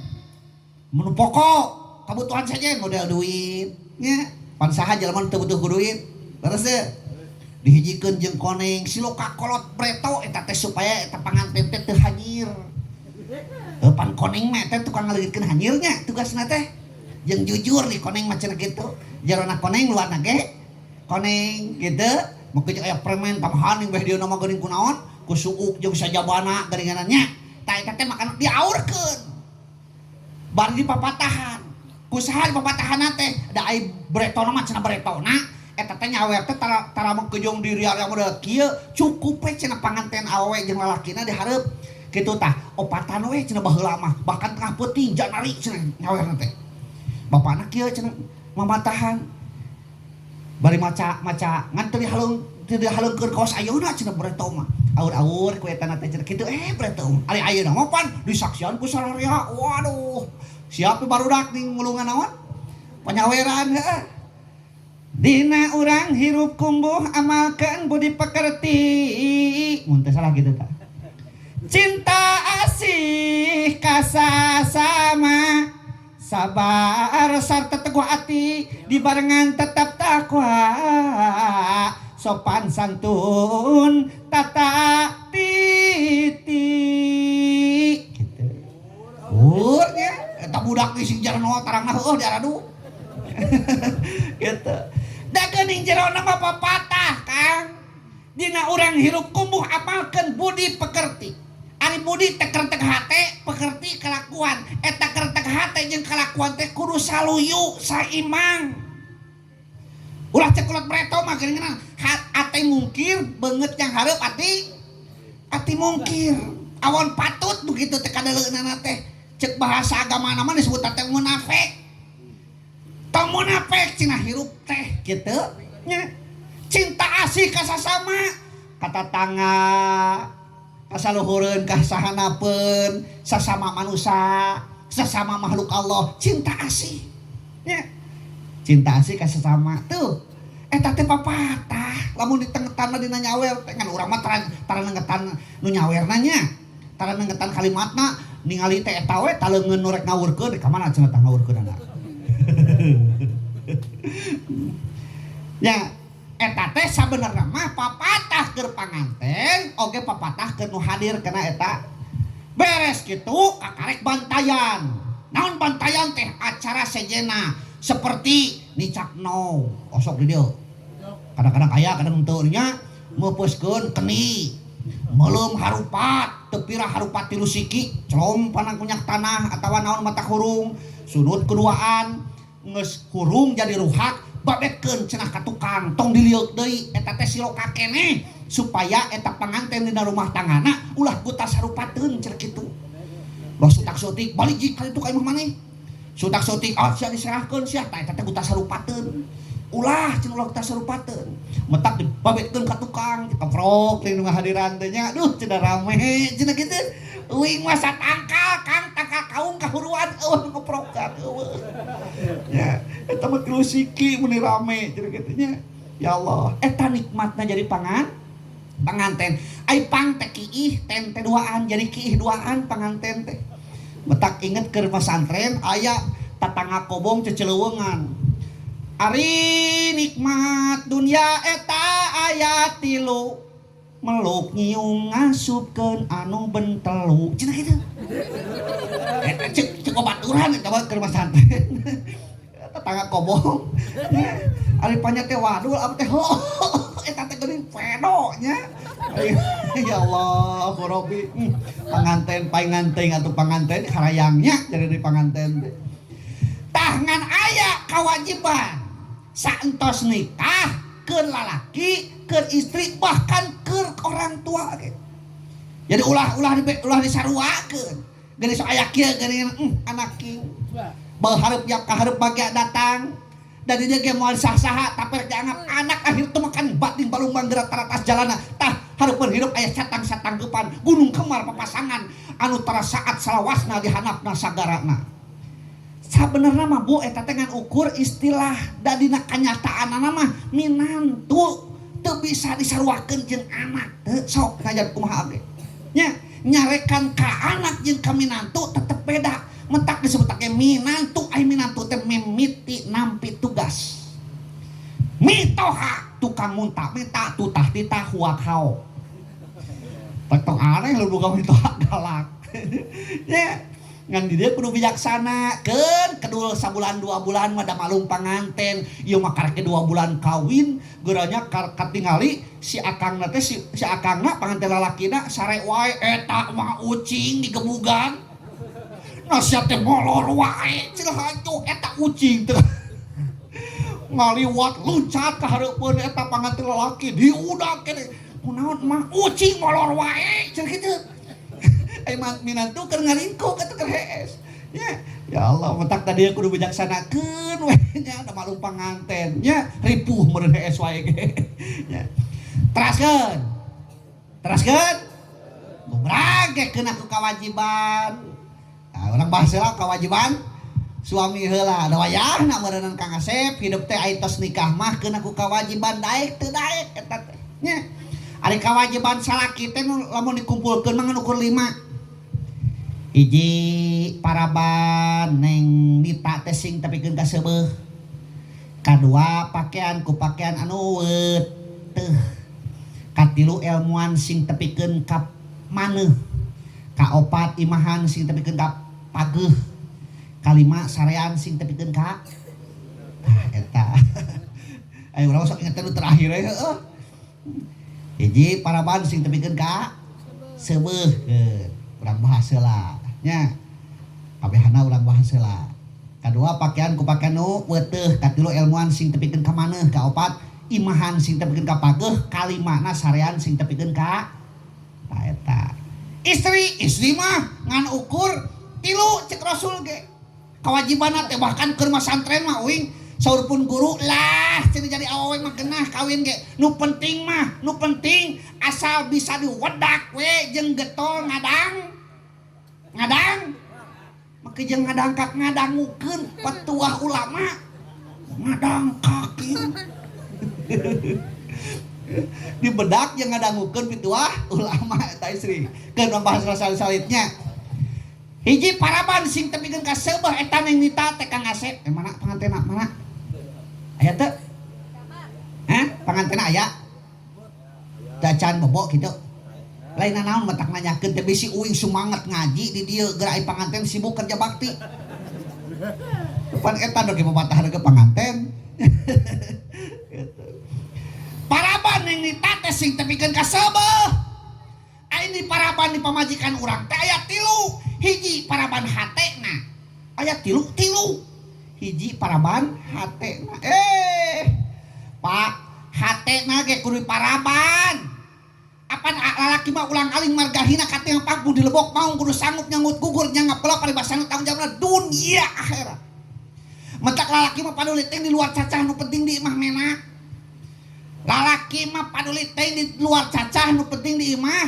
menu pokok kebutuhan sejen model duit nya pan saha jelema teu butuh duit beres teh dihijikeun jeung koneng siloka kolot breto eta teh supaya eta panganten teh teu hanyir pan koneng mah teh tukang ngaleungkeun hanyirnya tugasna teh jeung jujur nih koneng mah cenah kitu jarona koneng luarna ge koneng gitu mau kejak aya permen tambahan yang dia nama geuning kunaon ku suuk jeung sajabana geuningannya tah eta teh makan diaurkeun bari dipapatahan ku saha dipapatahanna teh da ai bretona mah cenah bretona eta teh nyawer teh tara mengkejong diri area model kieu cukup we cenah panganten awewe jeung lalakina dihareup kitu tah opatan we cenah baheula mah bahkan tengah peuting janari cenah nyawerna teh bapana kieu cenah mamatahan bari maca ngan teu dihalungkeun kaos ayeuna cenah breto mah aur-aur ku eta teh cenah kitu breto ari ayeuna mah pan disaksian ku sararea waduh siap barudak ning ngulungan naon panyaweran heuh dina urang hirup kumbuh amalkeun budi pekerti mun teh salah kitu tah cinta asih kasasama sabar sarta teguh hati dibarengan tetap takwa sopan santun tata titi gitu urnya eta budak di sing jarana tarangna heuh diaradu gitu da geuning jerona mah papatah Kang dina urang hirup kumbuh apalkeun budi pekerti ari budi teh keur teu hate pekerti kelakuan eta keur teu hate jeung kelakuan teh kudu saluyu saimang ulah cek ulat breto mah geuningan ate mungkir beungeut yang hareup ati mungkir awan patut begitu teh kadaleunana teh cek bahasa agama mah disebut teh munafik tong munafik cenah hirup teh kitu nya cinta asih ka sasama kata tangga kasaluhureun kasahanapeun sasama manusia sesama makhluk Allah cinta asih nya cinta asih ka sesama tuh eta teh papatah lamun ditengetan dina nyawer teh ngan urang mah tara nengetan nu nyawerna nya tara nengetan kalimatna ningali teh eta we taleungeun nu rek ngawurkeun ka mana cenah tah ngawurkeunana nya eta teh sabenerna mah papatah keur panganten oge papatah keur nu hadir kana eta beres kitu kakarek bantayan naon bantayan teh acara sejena seperti nicakno osok di dieu kadang-kadang aya kadang teu nya meupeuskeun keni meuleum harupat teu pirah harupat 3 siki celom panang kunyak tanah atawa naon mata hurung sudut keduaan geus hurung jadi ruhak babetkeun cenah ka tukang tong diliuk deui eta teh siloka keneh supaya eta panganten dina rumah tanggana ulah guta sarupateun cenah kitu loh sutak-sutik balik jik kali itu ka imah maneh sutak-sutik sia diserahkeun sia tah eta teh guta sarupateun ulah cenah ulah guta sarupateun metak dibabetkeun ka tukang dikeprok teh nu ngahadiran teh nya duh cenah rame cenah kitu uing masa tangkal Kang tangkal kaung kahuruan eueuh ngeprokan eueuh ya eta mah 3 siki mun rame cenah kitu nya ya Allah eta nikmatna jadi panganten ai pang teh kiih ten teh duaan jadi kiih duaan panganten teh metak inget keur pesantren aya tatangga kobong ceceleuweungan ari nikmat dunia eta aya 3 meluk nyiung ngasupkeun anu bentelu cenah kitu eta cek obaturan eta mah keur pesantren tetangga kobong ari panya teh waduh abdi teh eta teh geuning pedo nya ya Allah Rabbi panganten painganting atuh panganten harayangnya jadi di panganten tah ngan aya kawajiban saentos nikah ke lalaki, ke istri, bahkan ke orang tua gitu. Jadi ulah disaruakeun. Geuning sok aya kieu geuning anak kieu. Berharap yang kaharep bagia datang. Dan dia ge moal saha-saha tapi dianggap anak akhir teu makan bating balumbang gerak taratas jalana. Tah hareupeun hirup aya satang-satangkeupan gunung kemar papasangan anu tara saat salawasna dihanapna sagarana. Sabenerna mah Bu eta teh ngan ukur istilah da dina kanyataanna mah minantu teu bisa disaruakeun jeung anak. Teu sok ngajar kumaha ge. Nya nyarekan ka anak jeung ka minantu tetep beda. Mentak disebutake minantu ai minantu teh mimiti nampi tugas. Mitoha tukang muntah minta tutah titah huak hao. Petong aneh lu boga mitoha galak. Ya ngan di dieu kudu bijaksana keun kedul sabulan 2 bulan mah da malung panganten ieu mah karek 2 bulan kawin geuranya katingali si akangna teh si akangna panganten lalakina sare wae eta mah ucing digemugan nasihat teh molor wae cenah hancur eta ucing teh ngaliwat luncat ka hareupeun eta panganten lalaki diudag keneh kunaon mah ucing molor wae cenah kitu. Emang minantu keur ngaringkuk atuh keur hees. Ya Allah, mentak tadi kudu bijaksanakeun we nya da malung panganten nya ripuh meureun hees wae ge. Nya. Teraskeun. Bubragekeun aku kewajiban. Nah, urang bahas heula kewajiban suami heula da wayahna meureunna Kang Asep hidup teh aya tos nikah mah keun aku kewajiban daek teu daek eta teh. Nya. Ari kewajiban salaki teh lamun dikumpulkeun mah ngan ukur 5. Hiji paraban neng nita teh sing tepikeun ka seubeuh. Kadua pakaian ku pakaian anu weut teuh. Katilu ilmuan sing tepikeun ka maneuh. Kaopat imahan sing tepikeun ka pageuh. Kalima sarean sing tepikeun ka eta. Ayo urang sok inget anu terakhir heuh. Hiji paraban sing tepikeun ka seubeuh. Urang bahas heula nya kabehana urang bahas heula. Kadua pakaian ku pakaian nu weuteuh. Katilu ilmuan sing tepikeun ka maneuh. Kaopat imahan sing tepikeun ka pageuh. Kalimana sarean sing tepikeun ka eta. Istri mah ngan ukur 3 cek Rasul ge. Kewajibanna teh bahkan keur masantren mah uing saurpun guru lah cenah jadi awewe mah geunah kawin ge. Nu penting asal bisa diwedak we jeung getol ngadang make jeung ngadangkak ngadangukeun petuah ulama ngadangkak dibedak jeung ngadangukeun petuah ulama eta istri keun membahas salid-salidnya. Hiji paraban sing tepikeun ka seubeuh eta neng nita teh Kang Asep mana pangantena mana aya teu pangantena aya dacan bobo kitu lain naon matak nanyakeun teh bisi uing sumanget ngaji di dieu geura aya panganten sibuk kerja bakti pan eta do ge mabatah ke panganten. Paraban yang nita teh sing tepikeun ka seubeuh ini paraban di pamajikan urang teh aya 3. Hiji paraban hatena aya 3 hiji paraban hatena Pak hatena ge kudu paraban apa lalaki mah ulang aling margahina kating pangku dilebok mau kudu sanggup nyangut gugur nyangap kelap paribasana tanggung jawabna dunia akhirat. Mentak lalaki mah paduli teh di luar cacah nu penting di imah menak. Lalaki mah paduli teh di luar cacah nu penting di imah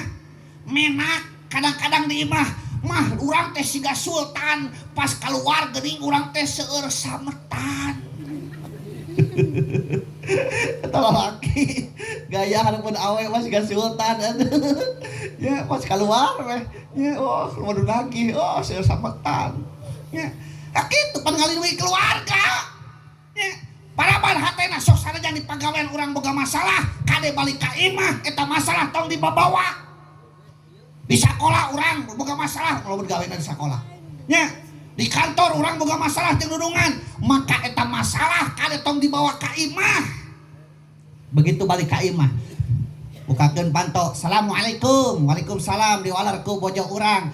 menak. Kadang-kadang di imah mah urang teh siga sultan pas keluar geuning urang teh seueur sametan. Eta lalaki gaya hareupeun awe mah siga sultan ya pas keluar weh ya oh keluar lagi oh seueur sametan ya kitu pan ngalindungi keluarga ya paraban hatena sok sanajan di pagawean urang boga masalah kade balik ka imah eta masalah tong dibawa di sekolah urang boga masalah kalau bergawean di sekolah nya di kantor urang boga masalah jeung dudungan maka eta masalah kade tong dibawa ka imah. Begitu balik ka imah bukakeun panto assalamualaikum waalaikumsalam diwalar ku bojo urang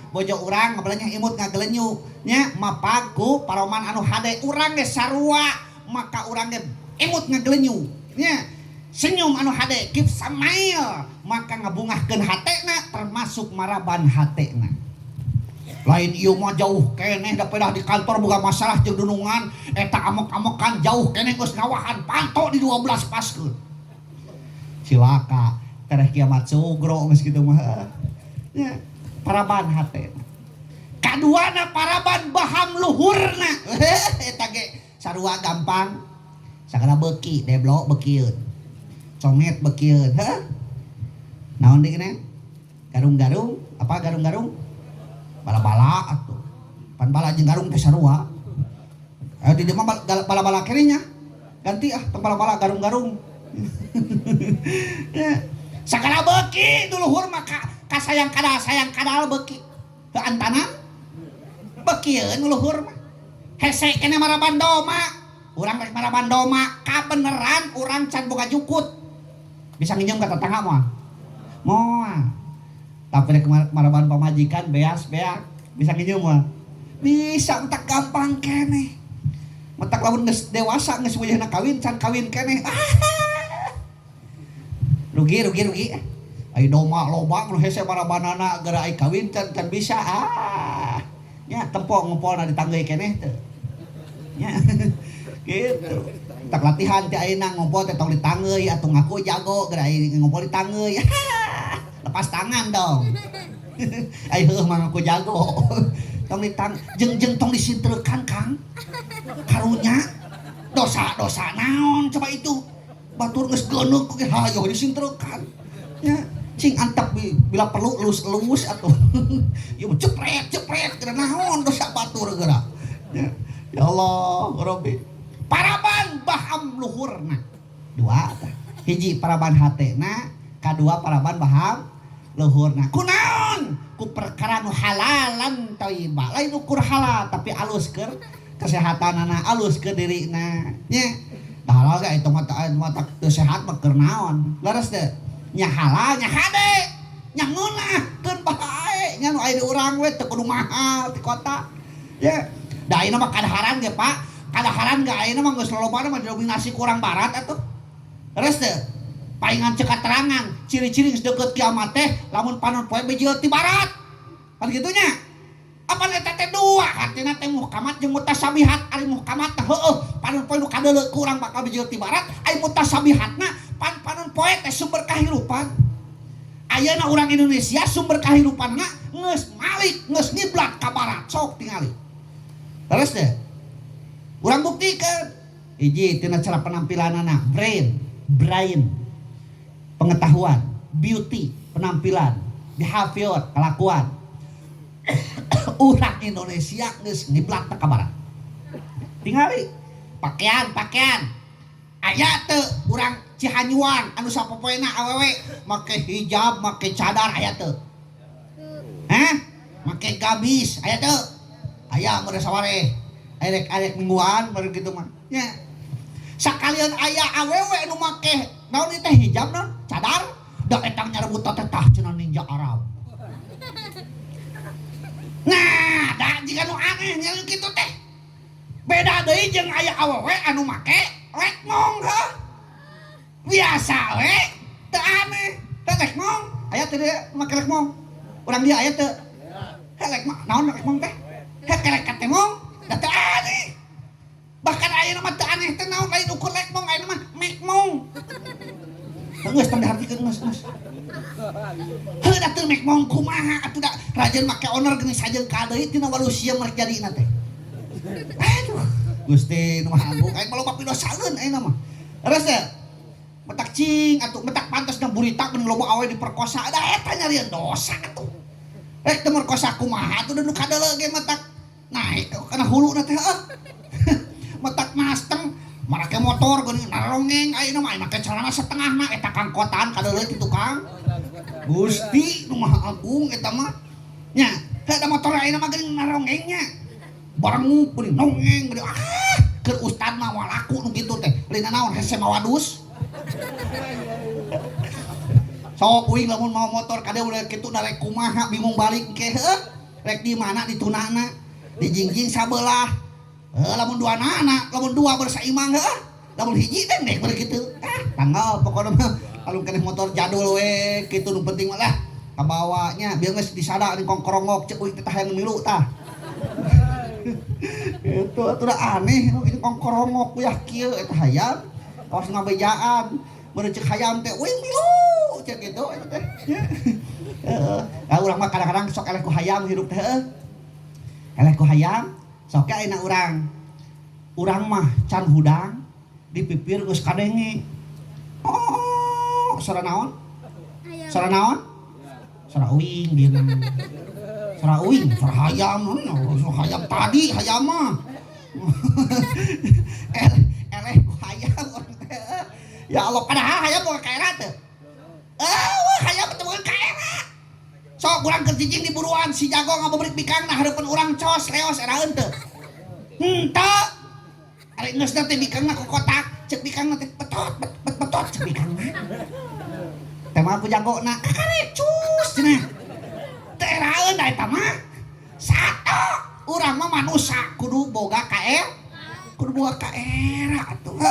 ngabalanya imut ngagelenyu nya mapaku paroman anu hade urang ge sarua maka urang ge imut ngagelenyu nya senyum anu hade keep smile maka ngabungahkeun hatena termasuk maraban hatena. Lain ieu mah jauh keneh da pedah di kantor boga masalah jeung dunungan eta amok-amokan jauh keneh geus ngawahan panto di 12 paskeun. Cilaka tereh kiamat sugro geus kitu mah. Ya, paraban hatena. Kaduana paraban baham luhurna. Eta ge sarua gampang. Sakana beuki deblok beukieun. Comet beukieun, heuh. Naon deui keneh? Garung-garung, apa garung-garung? Bala-bala atuh. Pan bala jeung garung teh sarua. Di dieu mah bala-bala keneh nya. Ganti tong bala-bala garung-garung. Sakana beuki du luhur mah ka sayang kadal beuki. Teu antanan beukieun luhur mah. Hese keneh maraban doma. Urang rek maraban doma, kabeneran urang can boga jukut. Bisa nginjem ka tetangga moal. Moal. Tapi rek maraban pamajikan beas bisa nginjem moal. Bisa entak gampang keneh. Mentak lamun geus dewasa geus wayahna kawin can kawin keneh. Rugi. Ai doma loba nu hese marabanana gara ai kawin can bisa. Nya tempo ngumpulna di tanggeuy keneh teu. Nya. Gitu. Tak latihan teh ayeuna ngumpul teh tong ditanggeuy atuh ngaku jago geura ngumpul ditanggeuy. Lepas tangan dong. Ai heuh mah ngaku jago. Tong ditang jeung tong disinteurekan Kang. Karunya dosa-dosa naon coba itu. Batur geus geuneuk ge hayo disinteurekan. Ya, cing antep bila perlu elus-elus atuh. Ieu cepret geura naon dosa batur geura. Ya Allah, Rabbi. Paraban baham luhurna dua hiji paraban hatena kadua paraban baham luhurna kunaon ku perkara nu halalan thayyiba lain ukur halal tapi alus keur kesehatanana alus keur dirina nya halal ge eta mah teu sehat mah keur naon leres teu nya halal nya hade nya ngeunahkeun bae nya nu aya di urang we teu kudu mahal di kota ya da ayeuna mah kadaharan ge Pak. Kadaharan gak ayeuna mah geus lolobana mah didominasi ku urang barat atuh. Terus teh paingan cekat terangan ciri-ciri geus deukeut kiamat teh lamun panon poe bejeuh ti barat. Kan kitu nya. Apa eta teh dua artina teh muhkamat jeung mutasabihat ari muhkamat teh heueuh panon poe nu kadeuleu ku urang bakal bejeuh ti barat ai mutasabihatna panon poe teh sumber kahirupan. Ayeuna urang Indonesia sumber kahirupanna geus malik geus ngiblat ka barat sok tingali. Terus teh urang buktikan hiji tina cara penampilanana brain pengetahuan beauty penampilan behavior kelakuan urang Indonesia geus ngiblat ka barat tingali pakaian aya teu urang Cihanyuan anu sapopoena awewe make hijab make cadar aya teu make gabis aya teu aya meureun sawareh arek mingguan baru gitu mah nya sakalian aya awewe nu make naon teh hijab naon cadar da etang nyarebut tetah cenah ninja Arab. Nah da jika nu aneh nya kitu teh beda deui jeung aya awewe anu make lekmong heuh biasa we teu aneh teh lekmong aya teh make lekmong urang dia aya teu lekmong naon lekmong teh kerek katemong da teu aneh bahkan ayeuna mah teu aneh teh naon lain ukur lekmong ayeuna mah mekmong geus tong dihartikeun geus heuh da teu mekmong kumaha atuh da rajeun make owner geuning sajeung ka deui tina walusia merek jadina teh aduh Gusti nu Maha Agung aing mah loba pidosaeun ayeuna mah terus teh metak cing atuh metak pantosna burita mun loba awe diperkosa da eta nyarieun dosa atuh rek teu merkosa kumaha atuh nu kadeuleu ge metak naik kana huluna teh metak masteng marake motor geuning narongeng ayeuna mah make celana setengahna eta kangkotan kadeuleu kitu Kang Gusti nu Maha Agung eta mah nya da motor ayeuna mah geuning narongengnya barang ngumpul nongeng geuning keur ustad mah moal laku nu kitu teh lina naon hese mawadus sok uing lamun mau motor kadeu udah kitu na rek kumaha bingung balik ke heuh rek di mana ditunana di jingjing sabelah lamun dua anak lamun dua bersaimang heuh lamun hiji deh bari kitu tanggal pokoknya mah kalau keneh motor jadul we kitu nu penting mah lah kabawanya biar geus disada di kongkorongok cek teh hayang milu tah itu atuh aneh ini kongkorongok ya kieu eta hayam kaos ngabejaan bener cek hayam teh weuing milu cek kitu eta teh urang mah kadang-kadang sok eleh ku hayam hirup teh eleh ku hayam sok ayeuna urang mah can hudang dipipir geus kadenge sora naon sora naon sora uing dia mah sora uing sora hayam sora hayam tadi hayam mah eleh ku hayam ya Allah padahal hayam bukan kaera teh hayam teh bukan kaera sok urang keur cicing di buruan si jago ngabeurik bikangna hareupeun urang cos leos era henteu henteu ari geus teh bikangna ku kotak cek bikangna teh petot cek bikangna teh mah ku jagona kakarecus cenah teh eraeun da eta mah sato urang mah manusia kudu boga kaera atuh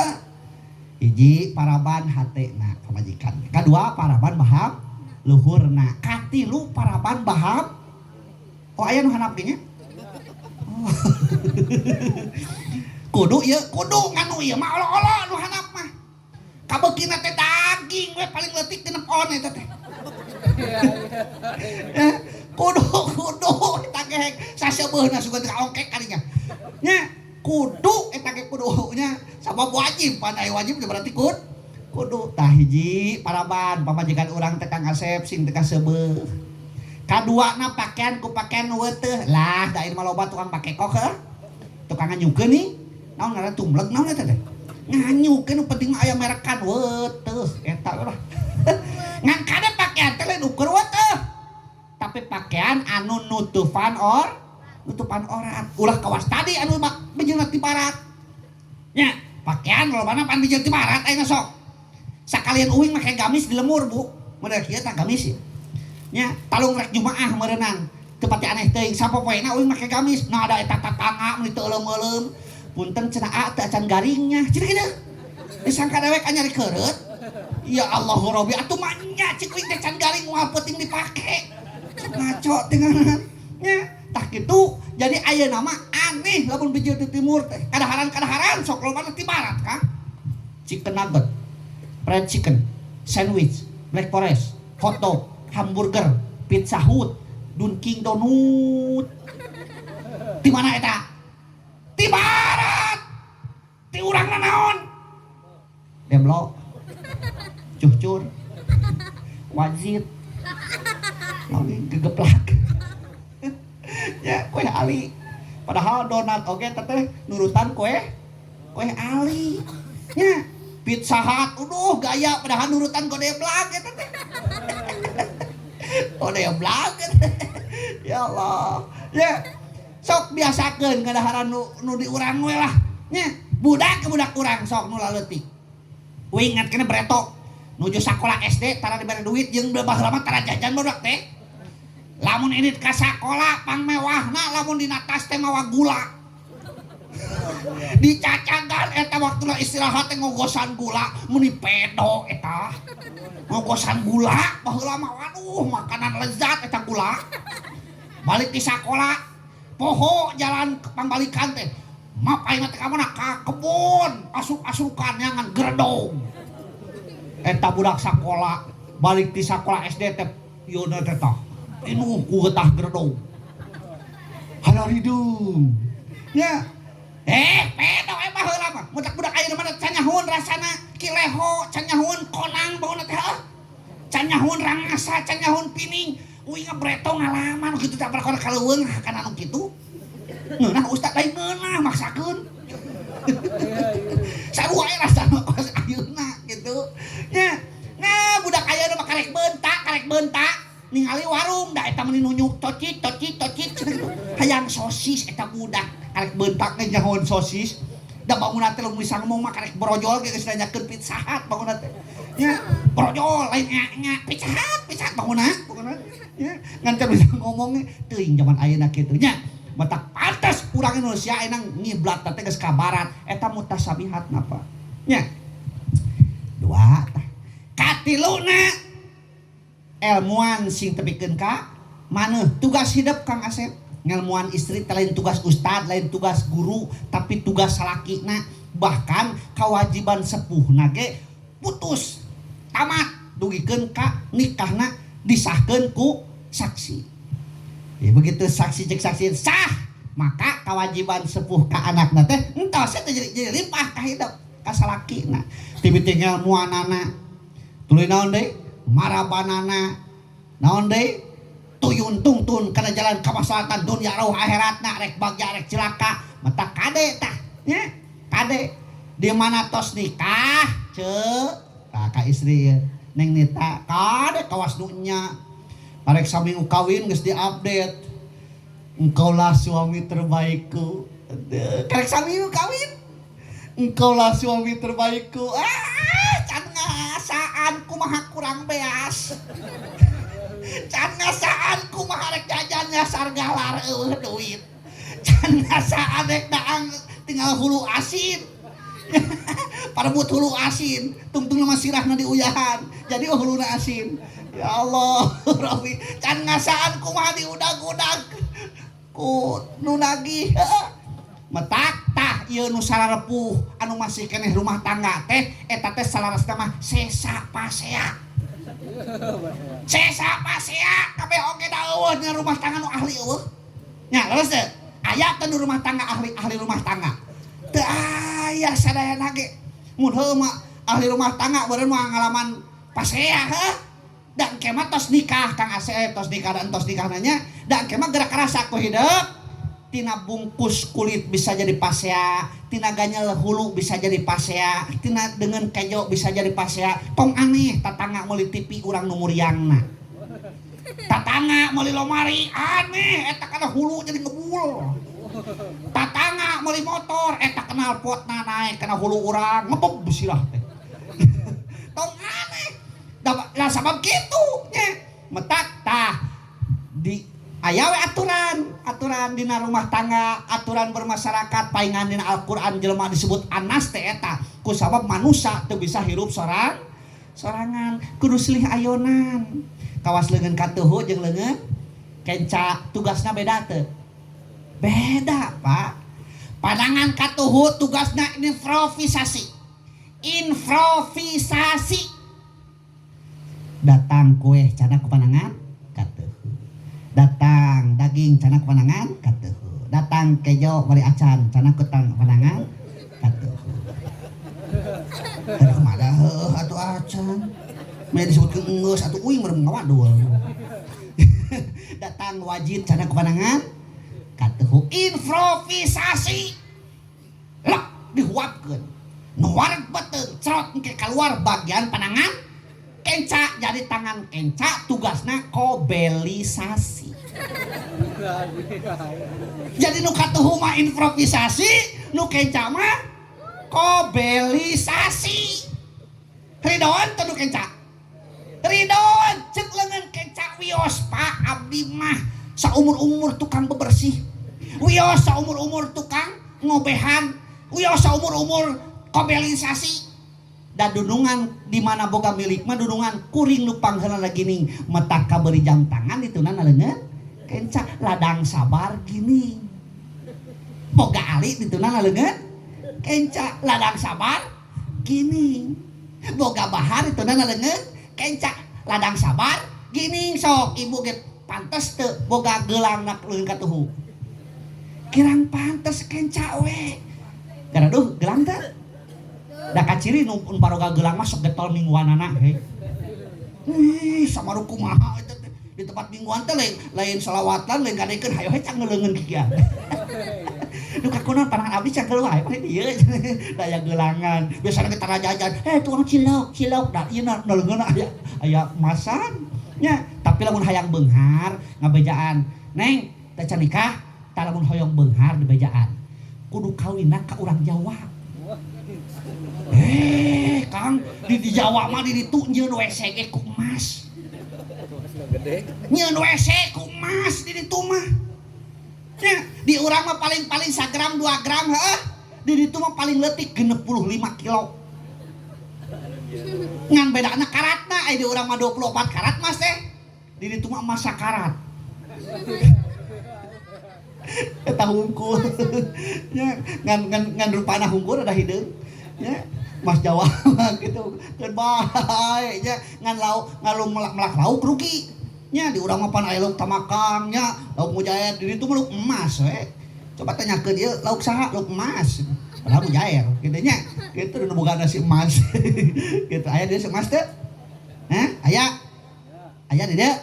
hiji paraban hatena pamajikan kadua paraban baham luhurna katilu paraban baham aya nu handap ge nya kudu nganu ieu mah olo-olo nu handap mah kabeukina teh daging we paling leutik genep on eta teh kudu eta ge saseubeuna sugan kaongkek kadinya nya kudu eta ge kudu nya sabab wajib pan aya wajib berarti kudu tah hiji paraban pamajikan urang teh Kang Asep sing teh kaseubeul kaduana pakaian ku pakaian weuteuh lah da mah loba tukang pake kok tukang nganyukeun nih naon ngaran tumleg naon eta teh nganyukeun penting mah aya merekan weuteuh eta urang ngan kada pakaian teh lain ukur weuteuh tapi pakaian anu nutupan orat ulah kawas tadi anu bejeuna ti barat nya pakaian lobana pan bejeuna ti barat ayeuna sok sakalian uing make gamis di lemur bu model kieu tah gamis nya talung rek jumaah meureunang teu pati aneh teuing sapopoena uing make gamis nah ada eta tatangga nu teu euleum-euleum punten cenah teu acan garingnya cenah kitu disangka dewek anyari keureut ya Allah Robbi atuh mah nya cik uing teh can garing moal peuting dipake ngaco teh ngaran nya tah kitu jadi ayeuna mah aneh lamun bijil di timur teh kadaharan sok lobana ti barat Kang chicken nugget fried chicken, sandwich, black forest, hot dog, hamburger, pizza hut, Dunkin Donut. Di mana eta? Di barat. Di urangna naon? Demlok, cucur, wajib, lalu gegeplak. Ya kue Ali. Padahal donat oke teteh nurutan kue Ali. Ya. Pizza Hut, gaya padahal nurutan kode blag eta teh. Kode blag ya Allah. Ya. Sok biasakeun kadaharan nu di urang we lah. Nya, budak urang sok nu laleutik. We ingat kena bretok nuju sakola SD tara dibere duit jeung baheula mah tara jajan budak teh. Lamun edit ka sakola pang mewahna lamun dina tas teh mawa gula. Dicacagan eta waktuna istirahat teh ngogosan gula muni pedo eta ngogosan gula baheula mah waduh makanan lezat eta gula balik di sakola poho jalan pangbalikan teh mapai mah teh kamana ka kebun asuk-asukan ngan gerdong eta budak sakola balik di sakola SD teh yeuna teh tah inu ku getah gerdong halaridung ya pedo baheula mah budak-budak ayeuna mah can nyahoun rasana kileho can nyahoun konang bauna teh can nyahoun rangasa can nyahoun pining uing ngabreto ngalaman kitu teh perkara kaleuweung kana anu kitu ngeunah ustad lain ngeunah maksakeun sarua rasana kos ayeuna kitu nya nah budak ayeuna mah karek beuntak ningali warung da eta meni nunyuk tocit hayang sosis eta budak karek beuntak teh nyahoun sosis da bangunna teh lamun bisa ngomong mah karek brojol ge geus nanyakeun Pizza Hut bangunna teh nya brojol lain nya Pizza Hut bangunna nya ngan teh bisa ngomong teuing zaman ayeuna kitu nya matak pantes urang Indonesia enang ngiblat teh geus ka barat eta mutasabihat napa nya dua katiluna ilmuwan sing tepikeun ka maneh tugas hidup Kang Asep ngelmuan istri lain tugas ustad lain tugas guru tapi tugas salakina bahkan kewajiban sepuh nage putus tamat dugikeun ka nikahna disahkeun ku saksi ya begitu saksi cek saksi sah maka kewajiban sepuh ka anakna teh entos teh jadi limpah ka hidup ka salakina tibi tinggal muanana tuluy naon deui marabanana naon deui tuyun tungtun kana jalan kamaslahatan dunia roh akhiratna rek bagja rek cilaka mata kade tah nya kade di mana tos nikah ceu ka istri ya neng nita kade kawas dunya parek saminggu kawin geus diupdate engkaulah suami terbaikku karek saminggu kawin engkaulah suami terbaikku can ngasaan kumaha kurang beas can ngasaan kumaha rek jajan nyasar galar duit can ngasaan rek daang tinggal hulu asin parebut hulu asin tungtung nama sirahna diuyahan jadi huluna asin ya Allah Rabbi can ngasaan kumaha diudag-udag ku nu nagih metak tah ieu nu sararepuh anu masih keneh rumah tangga teh eta teh salarasna mah sesa pasea sesa pasea kabeh oge da eueuh nya rumah tangga nu ahli eueuh nya leres teh aya teh nu rumah tangga ahli rumah tangga teu aya sadayana ge mun heuh mah ahli rumah tangga beureun mah ngalaman pasea heuh dan kemah tos nikah Kang Asep tos nikah dan tos nikah nanya dan kemah gerak rasa ku hidup tina bungkus kulit bisa jadi pasea tina ganyel hulu bisa jadi pasea tina dengan kejo bisa jadi pasea tong aneh tatangga meuli TV urang nu muriangna tatangga meuli lomari aneh eta kana hulu jadi ngebul tatangga meuli motor eta kenal potna naik kana hulu urang ngepep besilah teh tong aneh lah sabab kitu nya metak tah di aya we aturan dina rumah tangga aturan bermasyarakat paingan dina Al-Qur'an jelema disebut anas teh eta ku sabab manusia teu bisa hirup sorangan kudu silih ayonan kawas leungeun katuhu jeung leungeun kenca tugasna beda teu beda Pak pandangan katuhu tugasna improvisasi datang kue cana kepanangan katuhu datang daging cana kepanangan katuhu datang kejo mari acan cana kepanangan katuhu terus mada atuh acan me disebutkeun geus atuh uing meureun ngawadul datang wajib cana kepanangan katuhu improvisasi lah dihuapkeun nu wareg beuteung cerot engke keluar bagian panangan kenca jadi tangan kenca tugasna kobelisasi jadi nu katuhu mah improvisasi nu kenca mah kobelisasi ridon teu nu kenca ridon ceuk leungeun kenca wios Pak abdi mah saumur-umur tukang bebersih wios saumur-umur tukang ngobehan wios saumur-umur kobelisasi dan dunungan di mana boga milik mah dunungan kuring nu pangheulana gini metak kaberi jam tangan dituna leungeun kenca ladang sabar gini boga ali dituna leungeun kenca ladang sabar gini boga bahar dituna leungeun kenca ladang sabar gini sok ibu ge pantes teu boga geulangna leungeun katuhu kirang pantes kenca we garaduh gelang teh da kaciri nu paroga gelang mah sok getol mingguanana he. Samaru kumaha eta teh di tempat mingguan teh lain selawatan lain gadekeun hayo he cang ngeuleungeun kieu. Nu kakunaon panangan abdi cang keluar we dieu daya gelangan. Biasana kita rajajan, tukang cilok da ieu naleungeun aya masan. Nya, tapi lamun hayang beunghar ngabejaan, Neng, teh can nikah, tah lamun hoyong beunghar di bejaan. Kudu kawinna ka urang Jawa. Kang di Jawa mah di ditu nyieun WC ge ku emas. Nyieun WC ku emas di ditu mah. Nya, di urang mah paling 1 gram 2 gram heuh. Di ditu mah paling leutik 65 kilo. Ngan bedana karatna aya di urang mah 24 karat Mas teh. Di ditu mah emas sakarat. Eta hungkul. Nya ngan rupana hungkul ada hideung. Nya Mas Jawa gitu. Keun bae nya ngan lauk melak lauk rugi. Nya di urang mah pan aya lauk tamakang nya lauk mujair di ditu mah lauk emas we. Coba tanyakeun ieu lauk saha? Lauk emas. Padahal mujair kitu nya. Kitu nu boga nasi emas. Gitu aya di emas teh? Hah? Aya di dieu?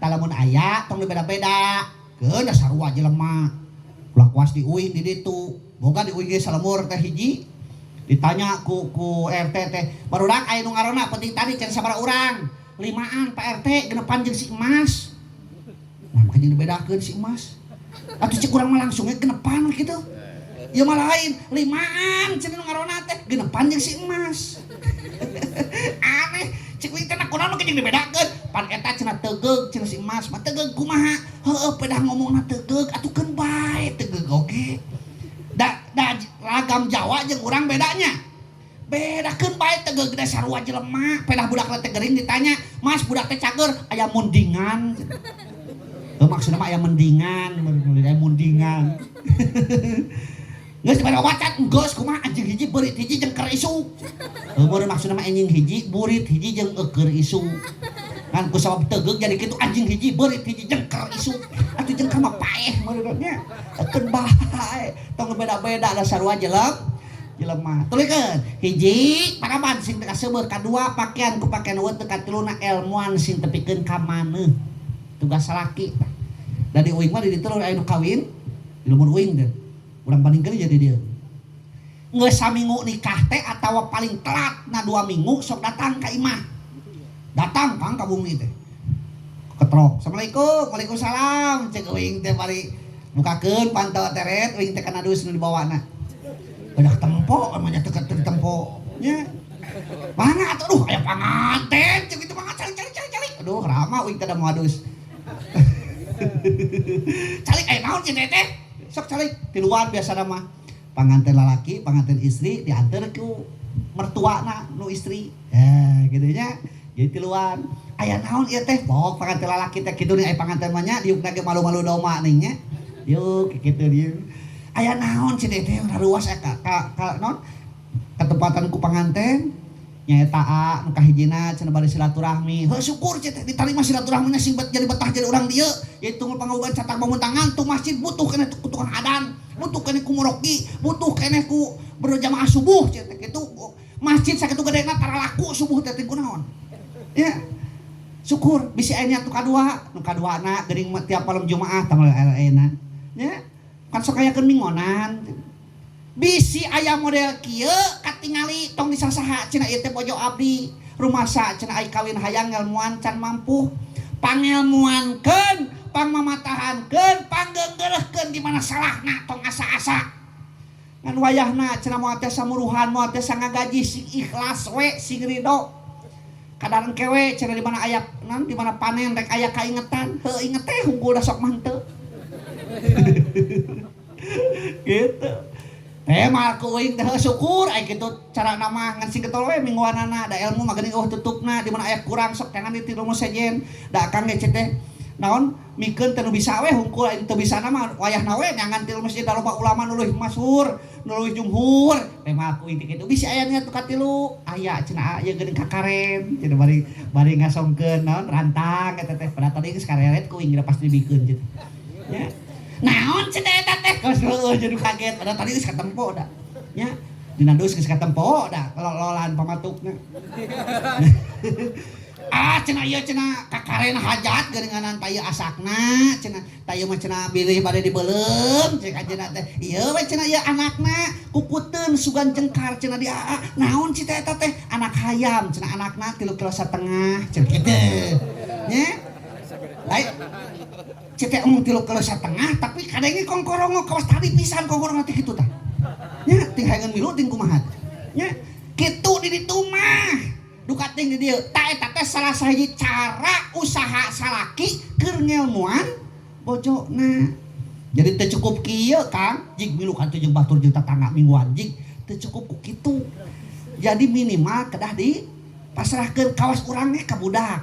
Talamun aya tong beda-beda. Keun sarua jelema. Ulah kuas diuing di ditu. Boga diuing ge salemur teh hiji. Ditanya ku RT teh, barudak aya nu ngarona penting tadi can sabaraha urang? 5an Pak RT genepan jeung si emas. Nah makanya dibedakeun si emas. Atuh cek urang mah langsung ge genepan kitu. Ya mah lain 5an cenah nu ngarona teh genepan jeung si emas. Aneh, cek we teh nakunaon ge dibedakeun. Pan eta cenah tegeug cenah si emas mah tegeug kumaha? Heueuh pedah ngomongna tegeug atuh keun bae tegeug oge. Da ragam Jawa jeung urang bedanya. Bedakeun bae tegeug gede sarua jelema, pedah budak teh gering ditanya, "Mas, budak teh cager aya mundingan." Heuh maksudna mah aya mendingan, aya mundingan. Geus pada wacat geus kumaha anjing hiji beurit hiji jeung keur isu. Heuh maksudna mah anjing hiji burit hiji jeung keur isu. Kan ku sabab tegeug jadi kitu anjing hiji beurit hiji jeung keur isu. Atuh jeung keur mah paeh meureunnya. Keun bae. Tong beda-beda da sarua jelema. Tulikeun, hiji paraban sing teu kaseueur, kadua pakaian ku pakaian eueuh teu katiluna elmuan sing teu pikeun ka maneuh. Tugas salaki. Da di uing mah di ditu aya nu kawin, di lumur uing teh. Urang bandingkeun jadi dieu. Geus saminggu nikah teh atawa paling telat na 2 minggu sok datang ka imah. Datang Kang ka bumi teh. Ketrok. Assalamualaikum. Waalaikumsalam. Cek uing teh bari bukakeun pantau teret uing teh kana dus nu dibawana. Udah tempo namanya teu tempo. Nya. Mana atuh aya panganten cek itu mah cari. Aduh rama uing teh da moal dus. Calik aya naon cenah teh? Sok calik di luar biasa mah. Panganten lalaki, panganten istri diantar ku mertuana nu istri. Ya, gitu nya. Jadi di luar. Aya naon ieu teh? Bok panganten lalaki teh kitu nih aya panganten mah nya diukna ge malu-malu doma nih nya. Yuk kitu dieu. Aya naon cenah teh ruas ka naon? Ketepatan ku panganten nyaeta nu kahijina cenah bari silaturahmi. Heuh syukur cenah ditarima silaturahmina sing jadi betah jadi urang dieu. Yaitu pangaogan catak banguntangan tu masjid butuh keneh ku tukang adan, butuh keneh ku muroki, butuh keneh ku berjamaah subuh cenah kitu. Masjid sakitu gedena tara laku subuh teh kunaon. Ya. Syukur bisi aya nya tu kadua, nu kaduana geuning tiap malam Jumaah tanggal ayeuna. Ya. Kan sok aya mingonan. Bisi aya model kieu katingali tong disasaha cenah ieu teh bojo abdi rumasa cenah ai kawin hayang ngelmuan can mampu pangelmuankeun pangmamatahankeun panggeungeureuhkeun di mana salahna tong asa-asa ngan wayahna cenah moal teh samuruhan moal teh sangagaji sing ikhlas we sing ridho kadaran kewe cenah di mana aya nan di mana panen rek aya kaingetan heuh inget teh hungkul da sok mah henteu gitu. Mah ku uing teh syukur aya kitu carana mah ngan sing getol we mingguanana da ilmu mah geuning tutupna di mana aya kurang sok jangan ditiru mah sejen da akang ge teh naon mikeun teh nu bisa we hungkul aya teu bisana mah wayahna we nyangan tilu masjid da loba ulama nu leuwih masyhur nu leuwih jumhur teh mah ku inti kitu bisi aya nya tu katilu aya cenah aya geuning kakaren cenah bari ngasongkeun naon rantang eta teh pada tadi geus kareret ku uing pasti dibikeun kitu nya naon cenah eta teh geus jadi kaget padahal tadi geus katempo da nya dina dus geus katempo da lolaan pamatukna cenah ieu cenah kakaren hajat geuninganan tayeu asakna cenah tayeu mah cenah bilih bade dibeulem cek ajeuna teh ieu we cenah ieu anakna kukuteun sugan jengkar cenah dia naon cita eta teh anak hayam cenah anakna 3,5 kilo cenah kitu nya lain cete emang 3,5 kilo tapi kadangnya kongkorongo kawas tadi pisan kongkorongo teh kitu tah nya ting hayangan milu ting kumaha nya kitu di ditu mah duka ting di dieu ta eta teh salah sahiji cara usaha salaki keur ngelmuan bojona jadi teu cukup kieu Kang jig milu kan teh jeung batur jeung tetangga mingguan jig teu cukup ku kitu Jadi minimal kedah di pasrahkeun kawas urang ge ka budak.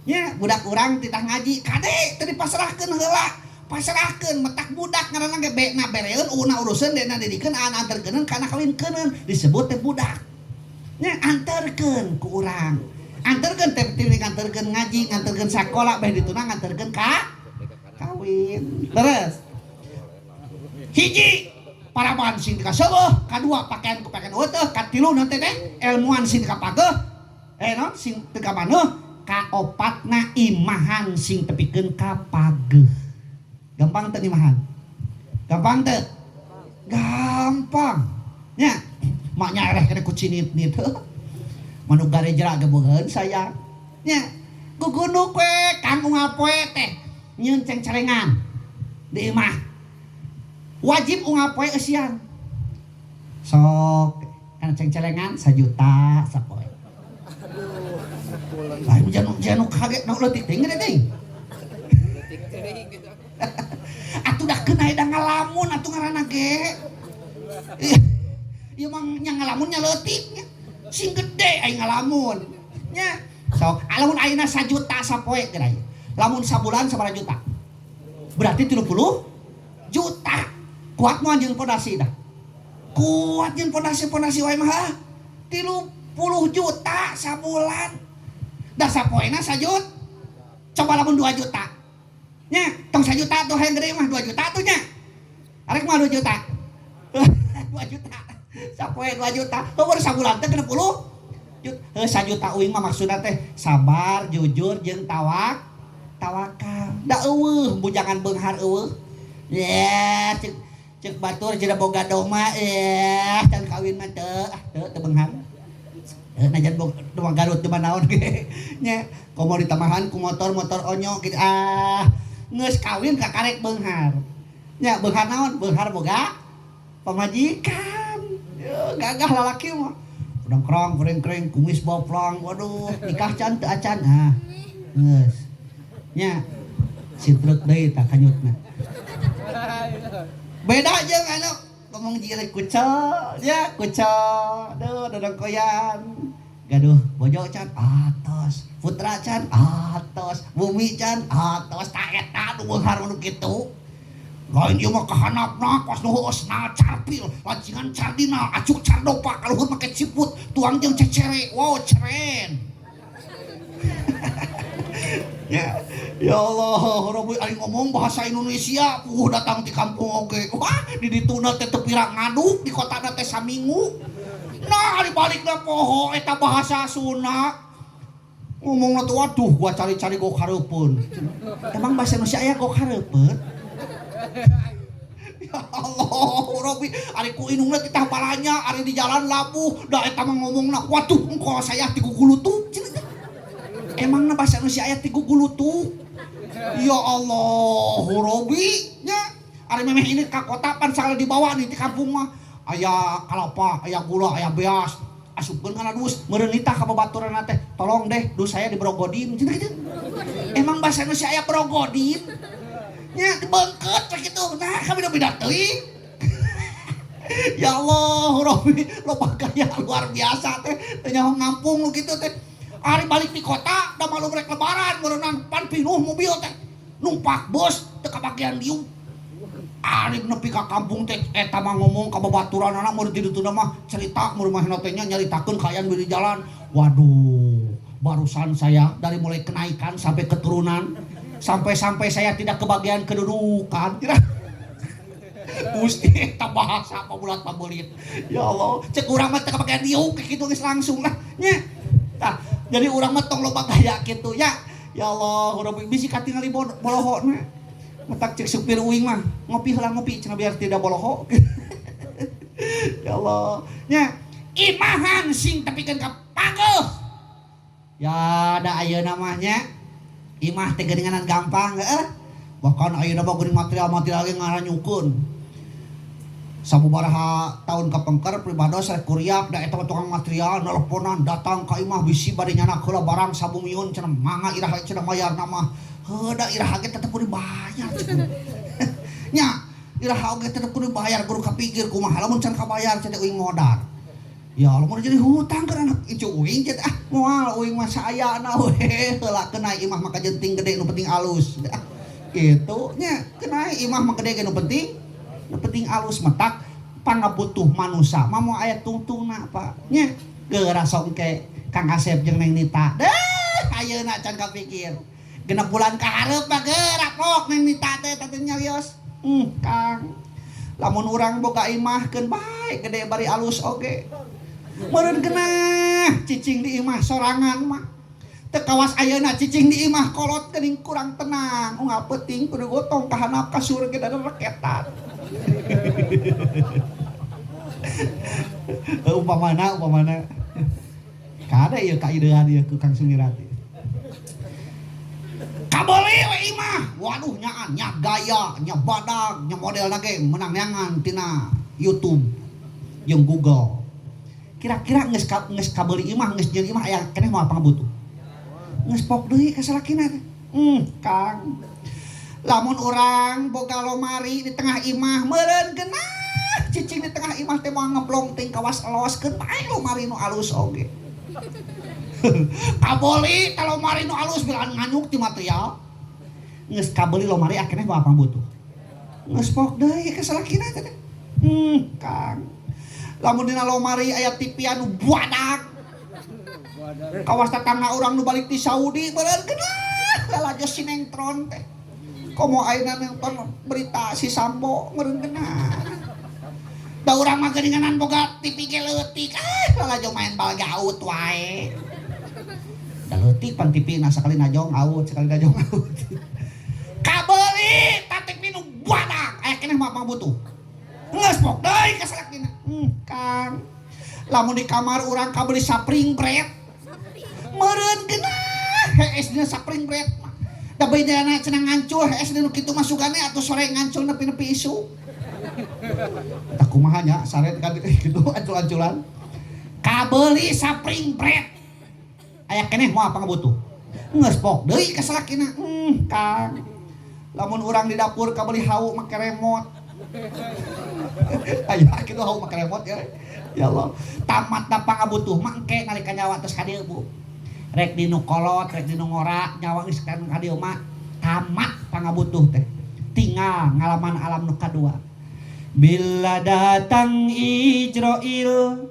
Nya budak urang titah ngaji kade teu dipasrahkeun heula. Pasrahkeun metak budak ngaranna ge bekna bereun una urusan dena didikeun antarkeun kana kawinkeun disebut teh budak. Nya anterkeun ku urang. Anterkeun teh nganterkeun ngaji, nganterkeun sakola bae dituna nganterkeun ka kawin. Terus hiji paraban sing kaseueuh, kadua pakaian ku pakaian eueuh, katilu nanti teh ilmuan sing kapageuh. Non sing teu kamaneuh, kaopatna imahan sing tepikeun kapageuh. Gampang teu imahan? Gampang teu? Gampang. Nya mak nyareh kena ku cinit-nit. Manu garejra gebegeun sayang. Nya gugunu kwe kang ungapoe teh nyieun ceng-cerengan di imah. Wajib ungapoe eusian. Sok kana ceng-cerengan 1 juta sapoe. Lain janu kaget na leutik teh ngeunaheun teh. Atuh dah keuna da ngalamun atuh ngaranna ge. Ieu mah nya ngalamun nya leutik nya. Sing gede aing ngalamun. Nya sok lamun ayeuna 1 juta sapoe geura. Lamun sabulan sabaraha juta? Berarti 30 juta. Kuat moal jeung pondasi dah. Kuat jeung pondasi wae mah. 30 juta sabulan. Da sapoena 1 juta. Coba lamun 2 juta. Nya, tong 1 juta tuh hayang gede mah 2 juta tuh nya. Arek mah 2 juta. 2 juta. Sapoe 2 juta. Baru sabulan teh 60 juta. 1 juta uing mah maksudna teh sabar, jujur jeung tawakal. Da eueuh bujangan beunghar eueuh. Ya, cek batur jeung boga doma can kawin mah teu beunghar. Najan boga Garut teu naon ge. Nya, komo ditamahan ku motor onyo gitu. Geus kawin ka karek beunghar. Nya beunghar naon? Beunghar boga pamajikan. Gagah lalaki mah. Udang-krang, kreng-kreng, kumis boplang. Waduh, nikah can teu acan. Geus. Nya sitruk deui tah kanyutna. Beda jeung anu ngomong jieuh kucel, ya kucel. Aduh, dodong koyan. Gaduh, bojo can atos, putra can atos, bumi can atos, ta eta nu beunghar nu kitu. Lain ieu mah kahanapna pas nu heusna carpil, lancingan cardina, acuk cardopa kaluhur make ciput, tuang jeung cecere. Wow, ceren. Ya Allah, Rabbi ari ngomong bahasa Indonesia, datang di kampung oge. Wah, di dituna teh teu pirang ngaduk, di kotana teh saminggu. Nah, ari balikna poho eta bahasa Sunda. Ngomongna tuh waduh, gua cari-cari gok hareupeun. Emang bahasa Indonesia aya gok hareupeun? Ya Allah, Rabbi, ari ku inungna titah balanya, ari di jalan labuh, da eta mah ngomongna, waduh, engko saya ti gugulutuk. Emangna bahasa Indonesia aya ti gugulutuk? Ya Allah, Rabbi, nya ari memeh ini ka kota pan sagala dibawa nih di kampung mah. Aya kalapa, aya gula, aya beas. Asupkeun kana dus, meureun nitah ka babaturanna teh. Tolong deh, dus saya di Brogodin. Emang bahasa Indonesia aya Brogodin? Nya dibeungkeut teh kitu. Nah, kami udah beda teuing. Ya Allah, Rabbi, loba gaya luar biasa teh. Teh nyaho ngampung lu kitu teh. Ari balik di kota, da malu rek lebaran, meureunang pan pinuh mobil teh. Numpak bus teu kabagian diuk. Ari nepi ka kampung teh eta mah ngomong ka babaturanna mun di dituna mah cerita mun rumahna teh nya nyaritakeun kaayaan di jalan. Waduh, barusan saya dari mulai kenaikan sampai keturunan sampai saya tidak kebagian kedudukan. Gusti eta bahasa pabulat pabulit. Ya Allah, cek urang mah teu kabagian diuk kitu geus langsung lah nya. Tah, jadi urang mah tong loba gaya kitu ya. Ya Allah, Rabbi bisi katingali bolohona. Metak cek supir uing mah, ngopi heula ngopi cenah biar tidak boloho. Ya Allah, nya imahan sing tepikeun ka pageuh. Ya da ayeuna mah nya imah teh geuninganan gampang heuh. Bahkan ayeuna mah geuning material-material ge ngaranyukeun. Sabubaraha tahun kapengker pribados rek kuriak da eta tukang material nelponan datang ka imah bisi bade nyanak heula barang sabumiun cenah mangga iraha cenah mayarna mah heuda iraha ge tetep kudu dibayar nya iraha oge tetep kudu dibayar kudu kapikir kumaha lamun can kabayar cenah uing modal Ya Allah mau jadi hutang kan anak icu uing jet moal uing mah saayana we heula kenai imah mah kajenting gede nu penting alus kitu nya kenai imah mah gede nu penting alus metak pangabutuh manusia mah mau aya tungtungna Pak nya geura songke Kang Asep jeung Neng Nita deh ayeuna can kapikir genep bulan kahareup mah geura pok Neng Nita teh nyarios Kang lamun urang boga imah keun bae gede bari alus oge meureun genah cicing di imah sorangan mah teu kawas ayeuna cicing di imah kolot geuning kurang tenang unggal peuting kudu gotong ka handap ka surga dan reketan upamana kada ieu kaidean ieu ku Kang Sumirati kabeli we imah waduh nyaan nya gaya nya badag nya modelna ge meunang neangan tina YouTube jeung Google kira-kira nges kabeli imah nges jeung imah aya keneh moal pangabutuh nges pok deui ka salakina teh Kang lamun urang boga lomari di tengah imah meureun geunah cicing di tengah imah teh moal ngeblong ting kawas eloskeun bae lomari nu alus oge kabeli ta lomari nu alus bilaan nganyuk ti material nges kabeli lomari akhirnya moal pangabutuh nges pok deui ka salakina teh Kang lamun dina lomari aya TV anu buadak kawas tetangga urang nu balik di Saudi beureun geunah lalajo sinetron teh komo ayeuna nonton berita si Sambo meureun geunah da urang mah geuninganan boga TV ge leutik lalajo main bal gaut wae da leutik pan TV na sakali najong out sakali najong out kabeli ta TV nu buadak aya keneh mah pangabutuh nges pok deui ka salakina Kang lamun di kamar urang kabeli spring bread meureun geunah hees dina spring bread da bedana cenah ngancul hees nu kitu masukane atuh sore ngancul nepi-nepi isu tah kumaha nya saret ka kitu ancul-anculan kabeli spring bread aya keneh moal pangabutuh nges pok deui ka salakina Kang lamun urang di dapur kabeli hau make remote aya kitu hau make remote ya Allah tamatna pangabutuh mah engke nalika nyawa tos ka dieu Bu rek dinu kolot rek dinu ngora nyawa geus ka dieu mah tamat pangabutuh teh tinggal ngalaman alam nu kadua bila datang Ijroil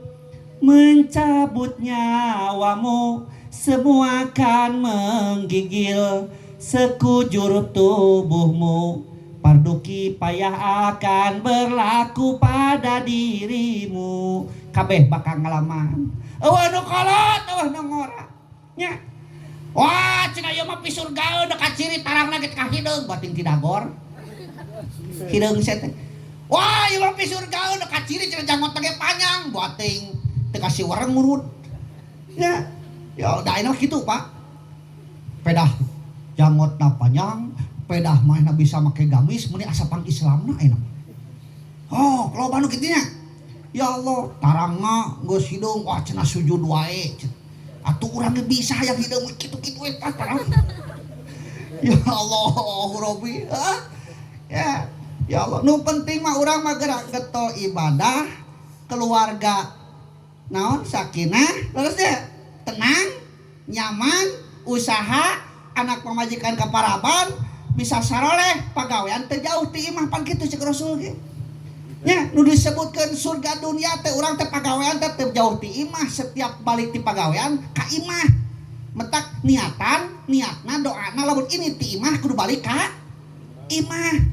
mencabut nyawamu semua akan menggigil sekujur tubuhmu parduki payah akan berlaku pada dirimu kabeh bakal ngalaman eueuh nu kolot eueuh nu ngora nya wah cenah ieu mah pisur gaeun dekat ciri tarangna ge ka hideung bating ti dagor hideung set wah ieu mah pisur gaeun dekat ciri cenah jangot ge panjang bating teu kasih wareng murut nya ya da ayeuna kitu Pak pedah jangotna panjang pedah mana bisa make gamis meni asapang Islamna enak oh loba nu kitu nya ya Allah tarangna geus hidung wah cenah sujud wae atuh urang ge bisa hayang hidung kitu-kitu eta tarang ya Allah Rabbi ya Allah nu penting mah urang mah gerak getol ibadah keluarga naon sakinah terus teh tenang nyaman usaha anak pamajikan kaparaban bisa saroleh pagawean teu jauh ti imah pan kitu ceuk Rasul ge nya nu disebutkeun surga dunia teh urang teh pagawean teh teu jauh ti imah setiap balik ti pagawean ka imah mentak niatna doana lamun ini ti imah kudu balik ka imah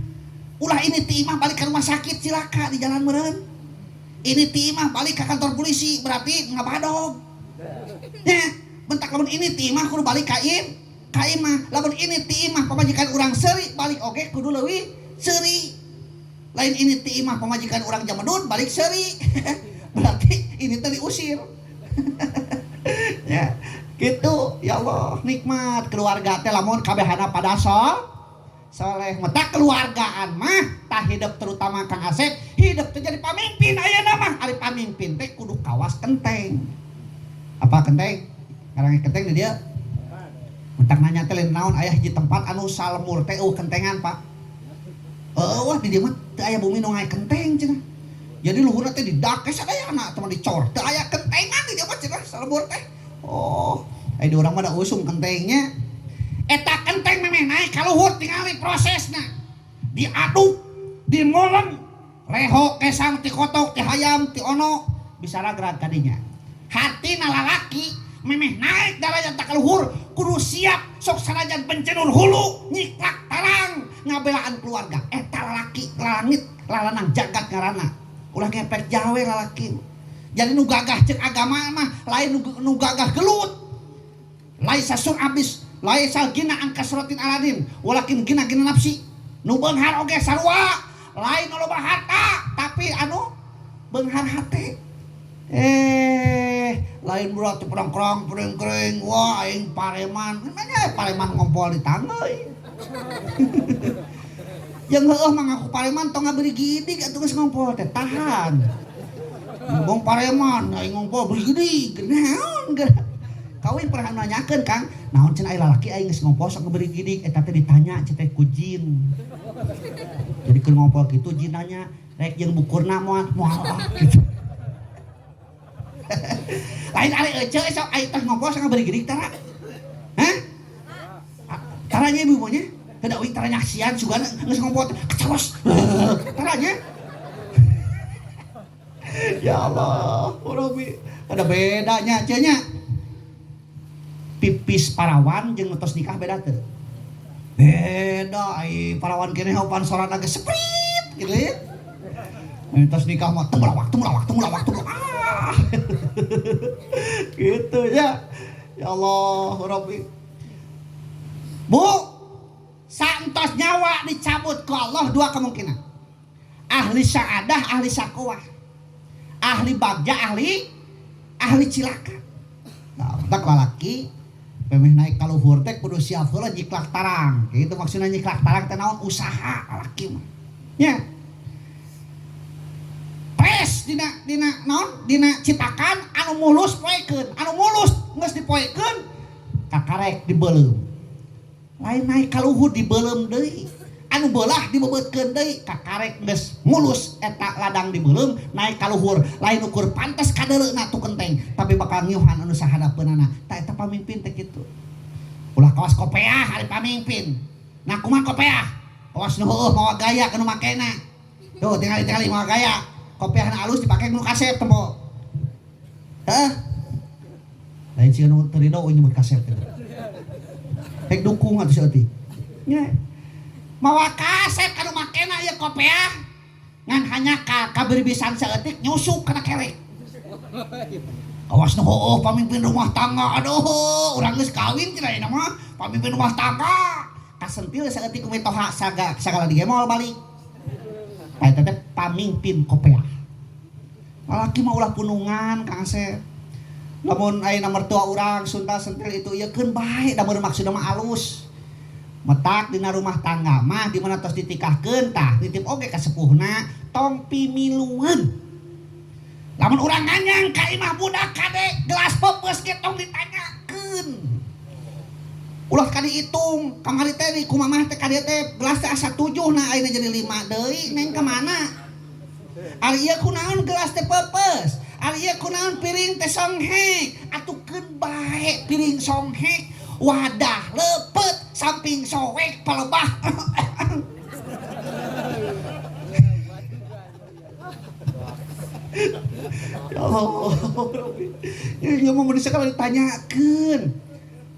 ulah ini ti imah balik ka rumah sakit cilaka di jalan meureun ini ti imah balik ka kantor polisi berarti ngabadog nya mentak lamun ini ti imah kudu balik ka imah lamun ini ti imah pamajikan urang seuri balik oge kudu leuwih seuri lain ini ti imah pamajikan urang jamedun balik seuri berarti ini teh diusir ya gitu ya Allah nikmat keluarga teh lamun kabehana pada soleh mata keluargaan mah tah hidup terutama Kang Asep hidup teh jadi pamimpin ayeuna mah ari pamimpin teh kudu kawas kenteng apa kenteng ngarang kenteng di dia mentak nanya teh lain naon aya hiji tempat anu salemur teh kentengan Pak wah di dieu mah teu aya bumi nu ngae kenteng cenah Jadi luhurna teh didak sadayana teman dicor. Teu aya kentengan di dieu mah cenah salebur teh. Oh, di urang mah da usum kentengnya. Eta kenteng memeh naik ka luhur tingali prosesna. Diaduk, dimolen, leho kesang ti kotok ti hayam ti ono bisa ragrag kadinya. Hatina lalaki memeh naik darajat ka luhur kudu siap sok sanajan pencenur hulu nyiklak tarang ngabelaan keluarga. Eta lalaki langit lalanang jagat ngaranna. Ulah ngepek jawe lalaki. Jadi nu gagah cek agama mah lain nu gagah gelut. Laisa sun abis, laisa gina an kasratin aladin, walakin gina nafsi. Nu beunghar oge sarua, lain nu loba harta, tapi anu beunghar hate. Lain bulat perang-perang kering-kering, wah aing pareman. Namanya pareman ngompol di tanggeuy. Yang heueuh mah ngaku pareman tong ngaberi gidig atuh geus ngompol teh tahan. Bong pareman aing ngompol beri gidig. Naon kawin pernah nanyakeun Kang, naon cenah aya lalaki aing geus ngompol sok ngaberi gidig eta teh ditanya cenah ku jin. Jadi keur ngompol kitu jin nanya, rek jeung bukurna moal gitu. Lain ari ece sok aing teh ngompol sok ngaberi gidig tara. Hah? Taranya ibu mah nya? Kada uing taranya sian sugana geus ngompol kecawos. Taranya. Ya Allah, Robi. Ada bedanya cenah nya. Pipis parawan jeung ngetos nikah beda teu? Beda, ai parawan keneh opan sorana geus seprit gitu ya. Ngetos nikah mah temulawak. Gitu ya. Ya Allah, Robi. Bu, santos nyawa dicabut ku Allah dua kemungkinan. Ahli sa'adah, ahli sakuah. Ahli bagja, ahli cilaka. Nah, tak lalaki pemeh naik ka luhur teh kudu siap heula nyiklak tarang. Kitu maksudna nyiklak tarang teh naon usaha lalaki mah. Nya. Pes dina naon? Dina citakan anu mulus poekeun. Anu mulus geus dipoekeun kakarek dibeuleum. Lain naik ka luhur dibeuleum deui. Anu beulah dibebeutkeun deui kakarek geus mulus eta ladang dibeuleum naik ka luhur. Lain ukur pantes kadeuleuna tu kenteng, tapi bakal ngiuhan anu sahadapeunana. Ta eta pamimpin teh kitu. Ulah kawas kopeah ari pamimpin. Nah kumaha kopeah? Kawas nu heueuh mawa gaya kana makena. Tuh tingali mawa gaya. Kopeahna alus dipake nu kasep tempo. Heh. Lain sieun nu teu ridho nyebut kasep teh. Hek dukung atuh saeutik. Nya. Mawa kasep kanu makena ieu kopeah. Ngan hanya kaberibisan saeutik nyusuk kana kelek. Awas nu heueuh pamimpin rumah tangga. Aduh, urang geus kawin cenah ieu mah pamimpin rumah tangga. Kasentil saeutik kumitoha sagala dieu moal balik. Eta teh pamimpin kopeah. Lalaki mah ulah punungan Kang Asep. Lamun ayeuna mertua urang sunta sentil itu ieukeun bae da mun maksudna mah alus. Metak dina rumah tangga mah di mana tos ditikahkeun tah nitip oge ka sepuhna tong pimilueun. Lamun urang nganyang ka imah budak kade gelas pepeus ge tong ditanyakeun. Ulah kadi hitung kamari teh di kumamah teh kadi teh gelas teh asa 7 nah ayeuna jadi 5 deui neng ka mana? Ari ieu kunaon gelas teh pepeus? Ari ieu kunaon piring teh songhek? Atukeun bae piring songhek, wadah leupet, samping soek palebah. Ya Allah. Ya mau sekali ditanyakeun.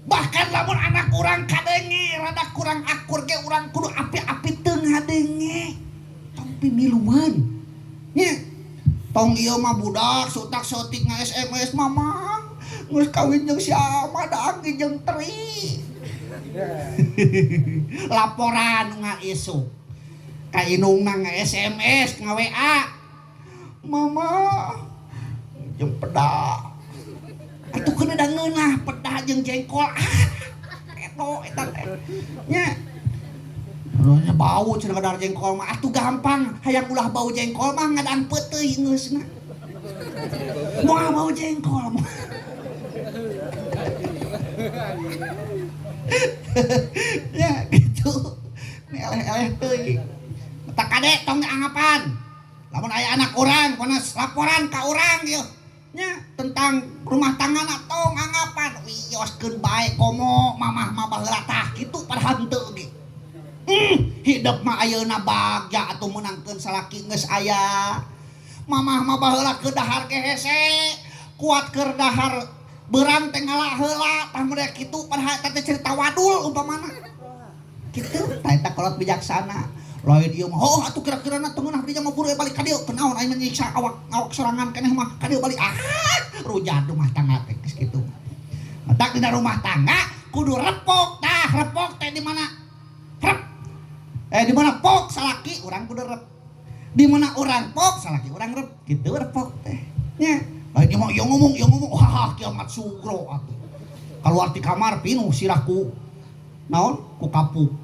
Bahkan lamun anak urang kadenge rada kurang akur ge urang kudu api-api teu ngadenge. Tong pimiluan. Nya. Tong ieu mah budak sutak seutik nga-SMS mamang. Geus kawin jeung si Amada ge jeung Tri. Laporan ngaisu. Ka inungna nga-SMS nga-WA. Mama jeung peda. Atuh kena da ngeunah peda jeung jengkol. Eta teh. Nya. Nya bau cenah kadar jengkol mah atuh gampang hayang ulah bau jengkol mah ngadang peuteuy geusna. Moal bau jengkol mah. Ya gitu. Eleh-eleh teuy. Tak kade tong dianggapan. lamun aya anak urang panas laporan ka urang ieu nya tentang rumah tangga tong anggapan wioskeun bae komo mamah mah baheula tah kitu padahal henteu ge. Hidup mah ayeuna bagja atuh menangkeun salaki geus aya. Mamah mah baheula ke dahar ke hese, kuat keur dahar beurang teh ngalah heula tah mere kitu padahal teh cerita wadul umpamana. Kitu tah eta kolot bijaksana. Lain ieu mah oh atuh kira-kirana teu meunah dia mah buru balik ka dieu teu naon aing nyiksa awak sorangan keneh mah ka dieu balik rujad rumah tangga teh geus kitu. Matak dina rumah tangga kudu repok tah repok teh di mana? Rep. Di mana pok salaki urang kudu rep. Di mana urang pok salaki urang rep. Kitu repok teh. Nya, lain ieu mah yo ngomong wah kiamat sugro atuh. Kaluar ti kamar pinuh sirahku naon ku kapuk.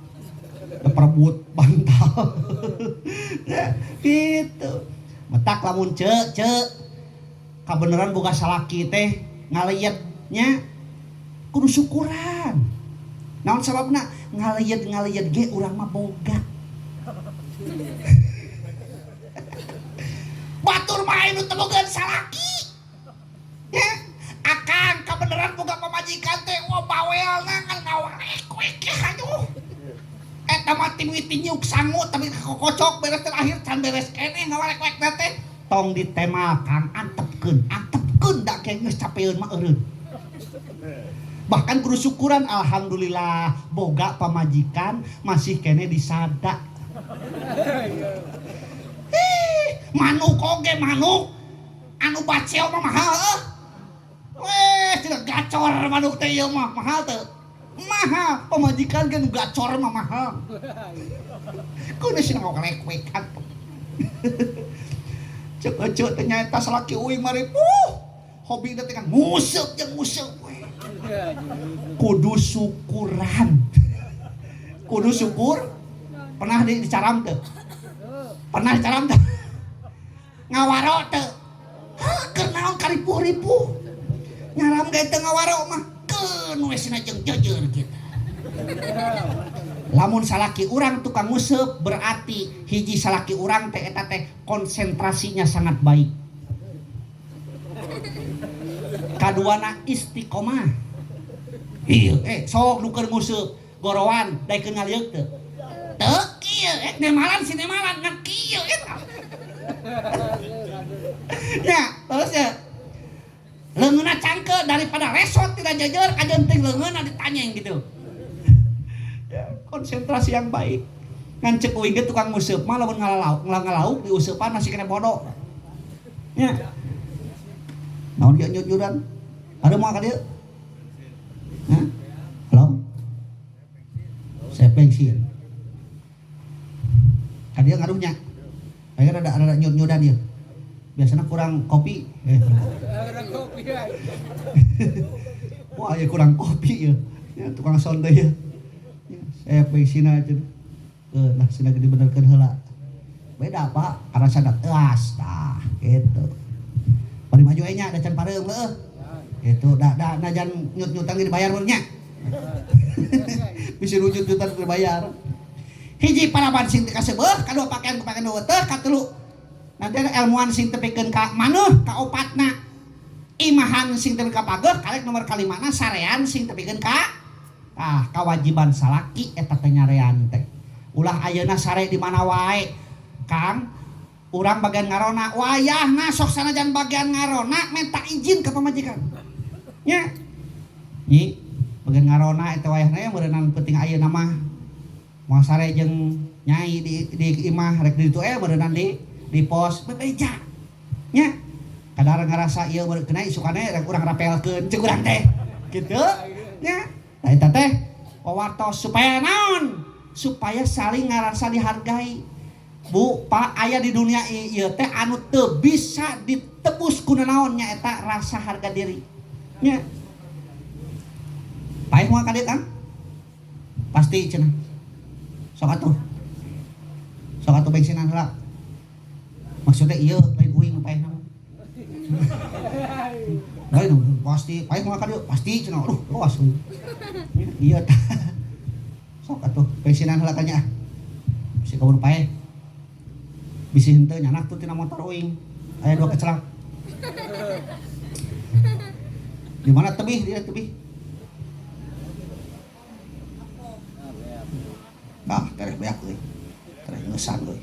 Perebut bantal. Ya, gitu. Metak lamun cek kabeneran boga salaki teh ngalietnya kudu syukuran. Naon sababna ngaliet ge urang mah boga. Batur mah anu teu boga salaki. Ya, akang kabeneran boga pamajikan teh wah bawelna ngan ngawek-wek aduh. Eta mah timiti nyuk sangu tapi kokocok beres terakhir can beres keneh ngawalek-wek teh tong ditemal Kang antepkeun da geus capeun mah eureun. Bahkan kudu syukuran alhamdulillah boga pamajikan masih kene disada. Manuk oge manuk anu baceo mah mahal weh cenah gacor manuk teh ieu mah mahal teu. Mahal pemajikan kan gacor mah mahal. Kudu sih ngawalek-wekan. Cek ternyata salaki uing mari hobi teh kan museup jeung museup we. Kudu syukuran. Kudu syukur. Pernah dicaram teu? Pernah dicaram teu? Ngawaro teu? Keur naon karipuh-ripuh. Nyaram gae teu ngawaro mah keun we cenah jeung jeujeur kita. Lamun salaki urang tukang nguseup berarti hiji salaki urang teh eta teh konsentrasinya sangat baik. Kaduana istiqomah. Ieu sok nu keur nguseup gorowan daekeun ngalieup teu. Teu kieu nemalan si nemalan ngan kieu eta. Ya, terus ya. Leungeunna cangke daripada resot tidak jeujeur kajenting leungeunna ditanyeng gitu. Konsentrasi yang baik ngan cek uing ge tukang nguseup mah lamun ngalauk diuseupan masih kena bodoh nya naon dia nyut-nyutan ada moal ka dieu hah halo saya pensiun ka dieu ngaruhnya aya ada nyut-nyutan ieu biasanya kurang kopi kurang kopi wah ya kurang kopi ya tukang sonde ya pensiuna aja nah sina gede benerkeun heula beda pak karena sadat eas tah gitu bari maju nya da can pareung heuh gitu da najan nyut-nyutan dibayar nya bisa nyut-nyutan dibayar hiji paraban sing teu kaseueuh kadua pakaian teu katelu nanti ada ilmuwan sing tepikeun ka maneuh ka opatna imahan sing teu ka pageuh kalek nomor kalimana sarean sing tepikeun ka kewajiban salaki eta teh nyarean teh ulah ayeuna sare di mana wae Kang urang bagian ngarona wayahna sok sanajan bagian ngarona minta izin ke pamajikan nya nyi bagian ngarona eta wayahna meureunnan penting ayeuna mah moal sare jeung nyai di imah rek di ditu meureunnan di pos bebeja nya kadang ngarasa ieu kena isukane rek urang rapelkeun ceuk urang teh kitu nya nah eta teh wawartos supaya naon? Supaya saling ngarasa dihargai. Bu, Pak, aya di dunia ieu teh anu teu bisa ditebus ku naon nya eta rasa harga diri. Nya. Paeh moal ka dieu Kang? Pasti cenah. Sok atuh. Sok atuh bensinan heula. Maksudnya ieu lain uing paeh naon? Lain pasti paeh moal ka dieu pasti cenah. Aduh, luas. Iya tah. Sok atuh pensiunan heula ka nya. Si kabur paeh. bisi henteu nyanak tuh tina motor uing aya 2 kecelak di mana tebih dia tebih tereh beak euy tereh ngeusan euy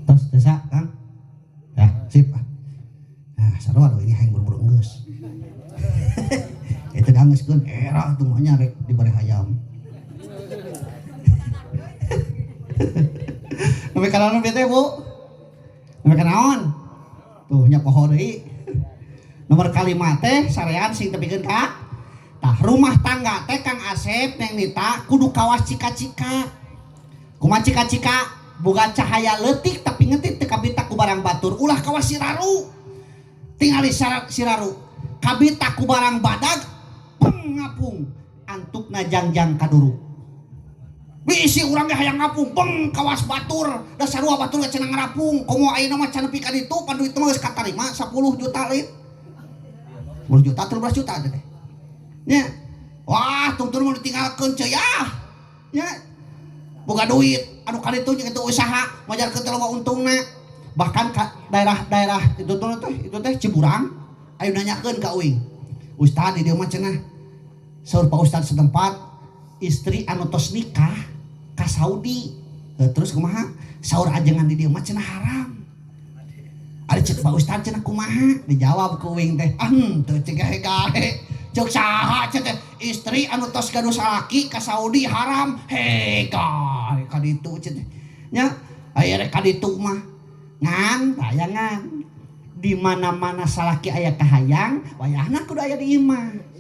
tos desa Kang ya sip nah sarua ini hayang buru-buru geus itu dangeuskeun era tuh mah nya rek dibari hayam Nami kanaon bete Bu? Nami kanaon? Tuh nya poho deui. Nomor kalimat teh sarean sing tepikeun ka tah rumah tangga teh Kang Asep Neng Nita kudu kawas cika-cika. Kumaha cika-cika? Boga cahaya leutik tapi ngeutit teu kabita ku barang batur. Ulah kawas siraru. Tingali siraru. Kabita ku barang badag pengapung antukna jangjang kaduru. Bisi urang ge hayang ngapung beng kawas batur da sarua batur ge cenah ngarapung komo ayeuna mah can nepi ka ditu pan duit mah geus katarima 10 juta lain 10 juta 13 juta teh nya wah tungtun mau ditinggalkeun ceuy nya boga duit anu kaditu nya kitu usaha majarkeun teh loba untungna bahkan ka daerah-daerah itu teh Ciburang ayo nanyakeun ka uing ustad di dieu mah cenah saur Pak Ustad setempat istri anu tos nikah ka Saudi terus kumaha saur ajengan di dieu mah cenah haram ari ceuk Pak Ustad cenah kumaha dijawab ku uing teh teu ceuk gahe ceuk saha ceuk teh istri anu tos gaduh salaki ka Saudi haram gahe ka ditu ceuk teh nya aya rek ka ditu mah ngan tayangan di mana-mana salaki aya kahayang wayahna kudu aya di imah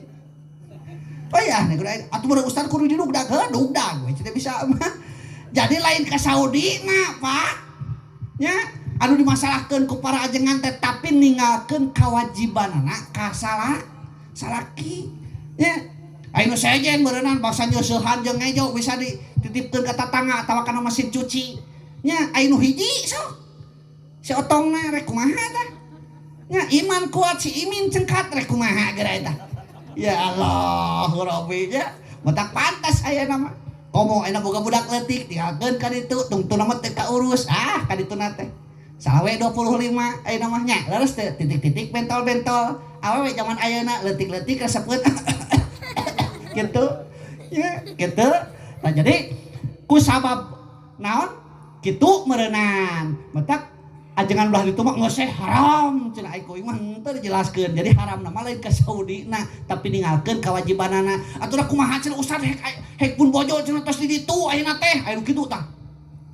wayah nih kudu atuh meureun ustad kudu didugdag we teh bisa mah jadi lain ka Saudi na Pak nya anu dimasalahkeun ku para ajengan teh tapi ninggalkeun kewajibanana ka salaki nya anu sejen beureunan bangsa nyeusehan jeung ngejo bisa dititipkeun ka tatangga atawa kana mesin cuci nya anu hiji sok si otongna rek kumaha tah nya iman kuat si imin cengkat rek kumaha geura eta ya Allah Rabbi nya matak pantas aya nama komo aya boga budak leutik tinggalkeun ka ditu tungtuna mah teu kaurus ka dituna teh salawe 25 aya nama nya leres teh titik-titik bentol-bentol awewe zaman ayeuna leutik-leutik resepkeun kitu ya kitu nah jadi ku sabab naon kitu meureunnan matak ajengan belah ditu mah ngeuses haram cenah ai kuing mah teu dijelaskeun jadi haram mah lain ka Saudi nah tapi ninggalkeun kewajibanana atuh kumaha cenah ustad hek pun bojo cenah tos di ditu ayeuna teh aya nu kitu tah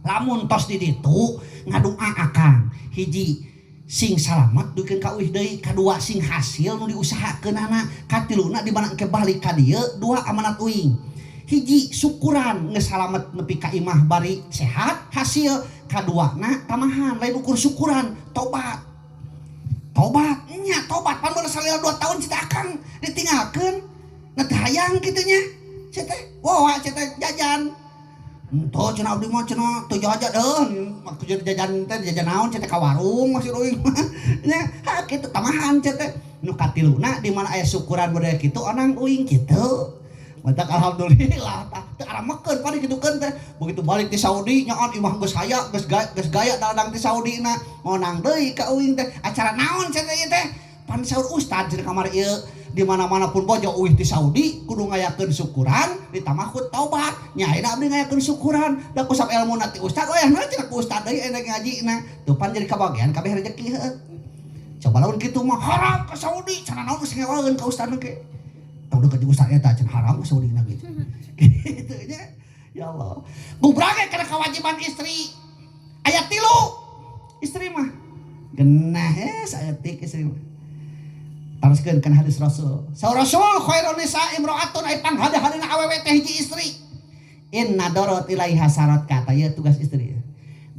lamun tos di ditu ngadua akang hiji sing salamet duikeun ka uih deui kadua sing hasil nu diusahakeunana katiluna di mana engke balik ka dieu dua amanat uing hiji syukuran geus salamet nepi ka imah bari sehat hasil kaduana tamahan lain ukur syukuran tobat nya tobat pan baru salila 2 tahun cita akang ditinggalkeun na teh hayang kitu nya cita wawa cita jajan tuh cenah abdi mah cenah teu jajan maksud jajan teh jajan naon cita ka warung maksud euy nya kitu tamahan cita nu katiluna di mana aya syukuran budaya kitu onang uing kitu matak alhamdulillah tah teu aramekeun pari kidukeun teh begitu balik di Saudi nyaon imah geus haya geus gaya dadang di Saudi na ngonang deui ka uing teh acara naon cenah ieu teh pan saur ustad cenah kamari ieu di mana-mana pun bojo uih di Saudi kudu ngayakeun syukuran ditambah ku taubat nya ayeuna abdi ngayakeun syukuran da kusab ilmu ti ustad wayahna cenah ku ustad deui aya ngajina teu pan jadi kabagian kabeh rezeki heuh coba lamun kitu mah haram ka Saudi cenah naon geus ngewaeun ka ustad ge tau deket ustad eta cenah haram ka Saudi na gitu gitu nya ya Allah gubrage kana kewajiban istri aya 3 istri mah genah saya tik istri mah taroskeun kana hadis Rasul saur Rasul khairun nisa imraatun ai panghade-hadena awewe teh hiji istri Inna dorot ilaiha sarot kata ya tugas istri.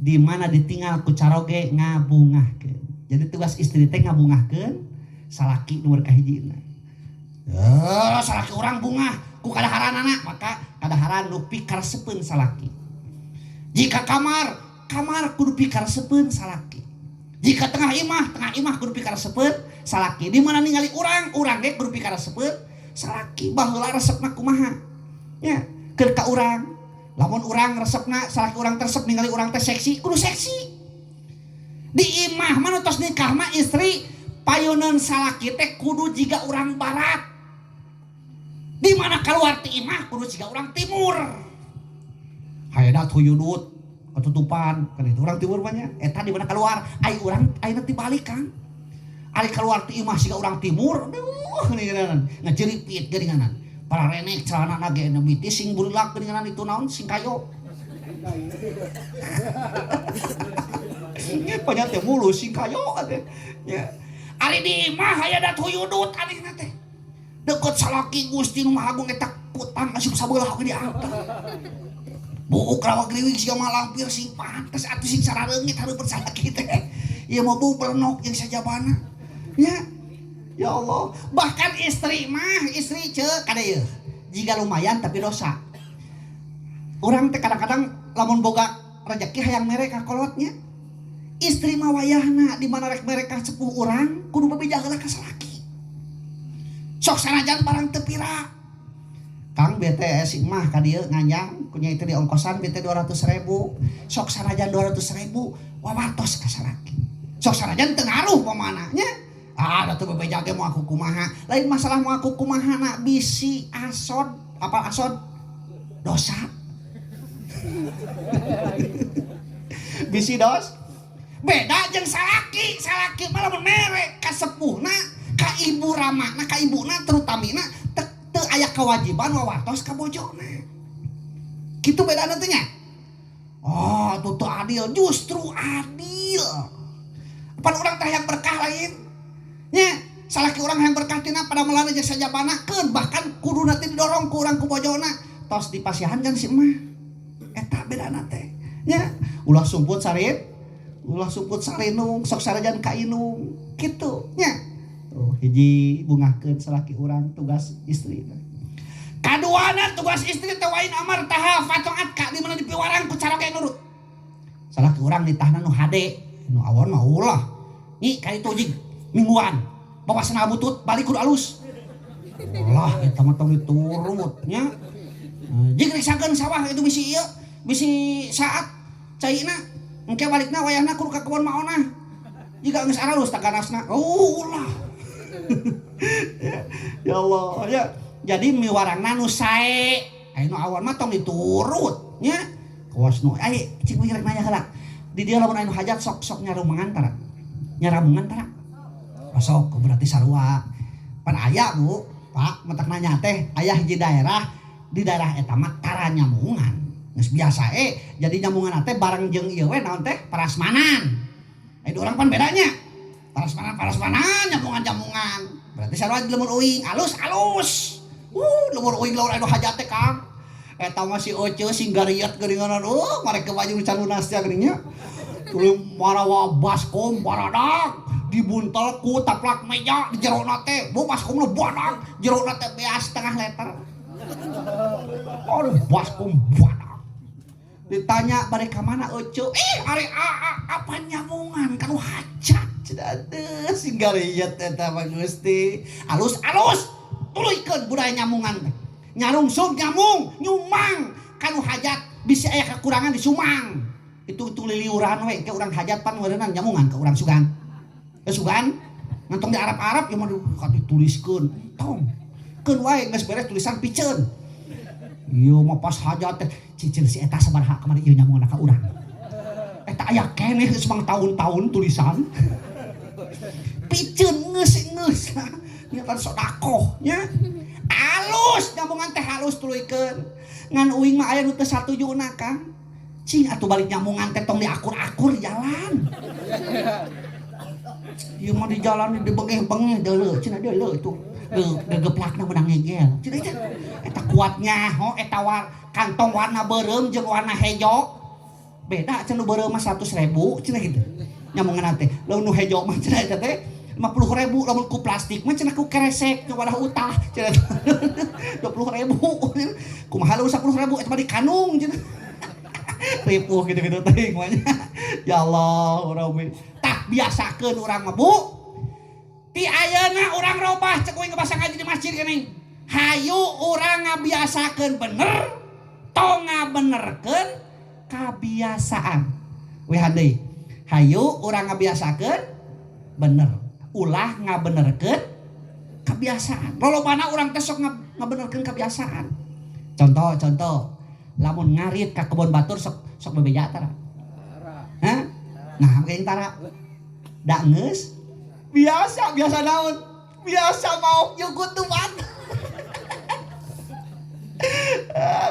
Di mana ditinggal ku caroge ngabungahkeun. Jadi tugas istri teh ngabungahkeun salaki nomor kahijina. Salaki orang bungah ku kadaharanana maka kadaharan nu pikaresepeun salaki. Jika kamar kudu pikaresepeun salaki. Jika tengah imah kudu pikaresepeun salaki. Di mana ningali urang ge kudu pikaresepeun salaki. Baheula resepna kumaha? Ya, keur ka urang. Lamun urang resepna salaki urang tersep ningali urang teh seksi, kudu seksi. Di imah mah tos nikah mah istri payeuneun salaki teh kudu jiga urang barat. Di mana keluar ti imah kudu jiga urang timur. Hayana tuyudut ketutupan kan itu urang timur mah nya. Eta di mana keluar ai urang ayeuna tibalik Kang. Ari keluar ti imah siga urang timur, aduh geuninganan ngajeripit geuninganan. Para renek celana nage nebiti sing burilak geuninganan itu naon sing kayo. Nya banyak teh mulus sing kayo atuh. Ya. Ari di imah aya da tuyudut anehna teh. Deket salaki Gusti nu Maha Agung eta kutang asup sabeulah ke di atas. Buuk rawa griwig siga mah lampir sing pantes atuh sing sarareungit hareupeun salaki teh. Ieu mah bu belenok jeung sajabana. Ya. Ya Allah, bahkan istri ceuk kada yeuh. Jiga lumayan tapi dosa. Urang teh kadang-kadang lamun boga rezeki hayang mere ka kolotnya. Istri mah wayahna di mana rek mere ka sepuh urang kudu babejah heula ka salaki. Sok sanajan barang teu pira. Kang BTS imah ka dieu nganjang kunya itu di ongkosan BT 200.000. Sok sanajan 200.000 wawartos ka salaki. Sok sanajan teu ngaruh pamana nya. Ada tuh bebeja ge mau aku kumaha. Lain masalah mau aku kumaha na bisi asod. Apa asod? Dosa. Bisi dos. Beda jeung salaki. Salaki malah mere ka sepuhna, ka ibu ramana, ka ibuna terutamina teu aya kewajiban wawartos ka bojona. Kitu bedana teh nya. Oh, tuh adil, justru adil. Pan urang teh yang berkah lain. Nya, salaki urang yang berkah tina pada melana jeung sajabanakeun bahkan kudu nanti didorong ku urang ku bojona tos dipasihan kan si emah. Eta bedana teh. Nya, ulah sumput sarinung, sok sarajan ka inung. Kitu nya. Tuh hiji bungahkeun salaki urang tugas istri. Kaduana tugas istri teh wain amar taha fataat ka di mana dipiwarang ku cara kayak nurut. Salaki urang ditahna nu hade, nu awon mah ulah. Ih ka itu jig mingguan bawasana butut balik kudu alus. Ulah eta mah tong diturut nya. Jig riksakeun sawah itu bisi ieu, bisi saat caina engke balikna wayahna kudu ka kebon maona. Jiga geus alus taganasna. Ulah. Ya Allah, ya. Jadi miwarangna nu sae, aya nu awan mah tong diturut nya. Kawas nu ai cing rek nanya heula. Di dieu lamun aya nu hajat sok nyarumangan tara. Nyaramungan tara. Sok berarti sarua. Pan aya Bu, Pak, mentak nanya teh aya hiji daerah di daerah eta mah tara nyamungan. Geus biasa jadi nyamungan teh bareng jeung ieu we naon teh parasmanan. Urang pan bedanya. Parasmanan nyamungan. Berarti sarua lemur uing alus. Lemur uing lawan anu hajat teh Kang. Eta mah si Oce sing gariat geuninganan marek ke baju can lunas teh geuning nya. Tuluy marawa baskom baradak dibuntel ku taplak meja di jerona teh. Bu baskom lu badak, jerona teh beas setengah liter. Baskom badak. Ditanya bari ka mana Oce? Ari apa nyamungan kanu hajat. Cenah sing gariat eta mah Gusti. Alus. Tuluykeun budaya nyamungan teh. Nyarungsung nyamung, nyumang kanu hajat bisa aya kekurangan disumang. Itu liliuran we ke urang hajat pan meureunna nyamungan ke urang sugan. Sugan ngantong di Arab-Arab ieu mah dituliskeun. Tong. Keun wae geus beres tulisan piceun. Ieu mah pas hajat teh cicil si eta sabaraha kamari ieu nyamungan ka urang. Eta aya keneh geus mang tahun-tahun tulisan. Piceun geus. Nya kan sodakoh nya. Alus nyamungan teh halus tuluykeun. Ngan uing mah aya nu teu satujuna Kang. Cing atuh balik nyamungan teh tong diakur-akur jalan. Ieu mah di jalan dibengeh-bengeh deuleu cenah deuleu itu. gegeplakna menang ngegel. Eta kuatnya, eta kantong warna beureum jeung warna hejo. Beda cenah nu beureum mah 100.000 cenah gitu. Nyamungan teh. Lamun nu hejo mah cenah eta teh 50.000, lamun ku plastik mah cenah ku kresek nu wadah utah cenah 20.000. Kumaha lu 10.000 eta mah di kanung cenah. Ripuh gitu-gitu teh mah. Ya Allah, urang tah biasakeun urang mah Bu. Ti ayeuna urang robah cek we ngebasa ngaji di masjid geuning. Hayu urang ngabiasakeun bener, tong ngabenerkeun kabiasaan. We handai. Hayu urang ngabiasakeun bener, ulah ngabenerkeun kebiasaan. Lolobana urang teh sok ngabenerkeun kebiasaan. Contoh, lamun ngarit ka kebon batur sok bebeja tara. Hah? Nah, kayak tara. Da geus biasa naon? Biasa mau nyugut tuan.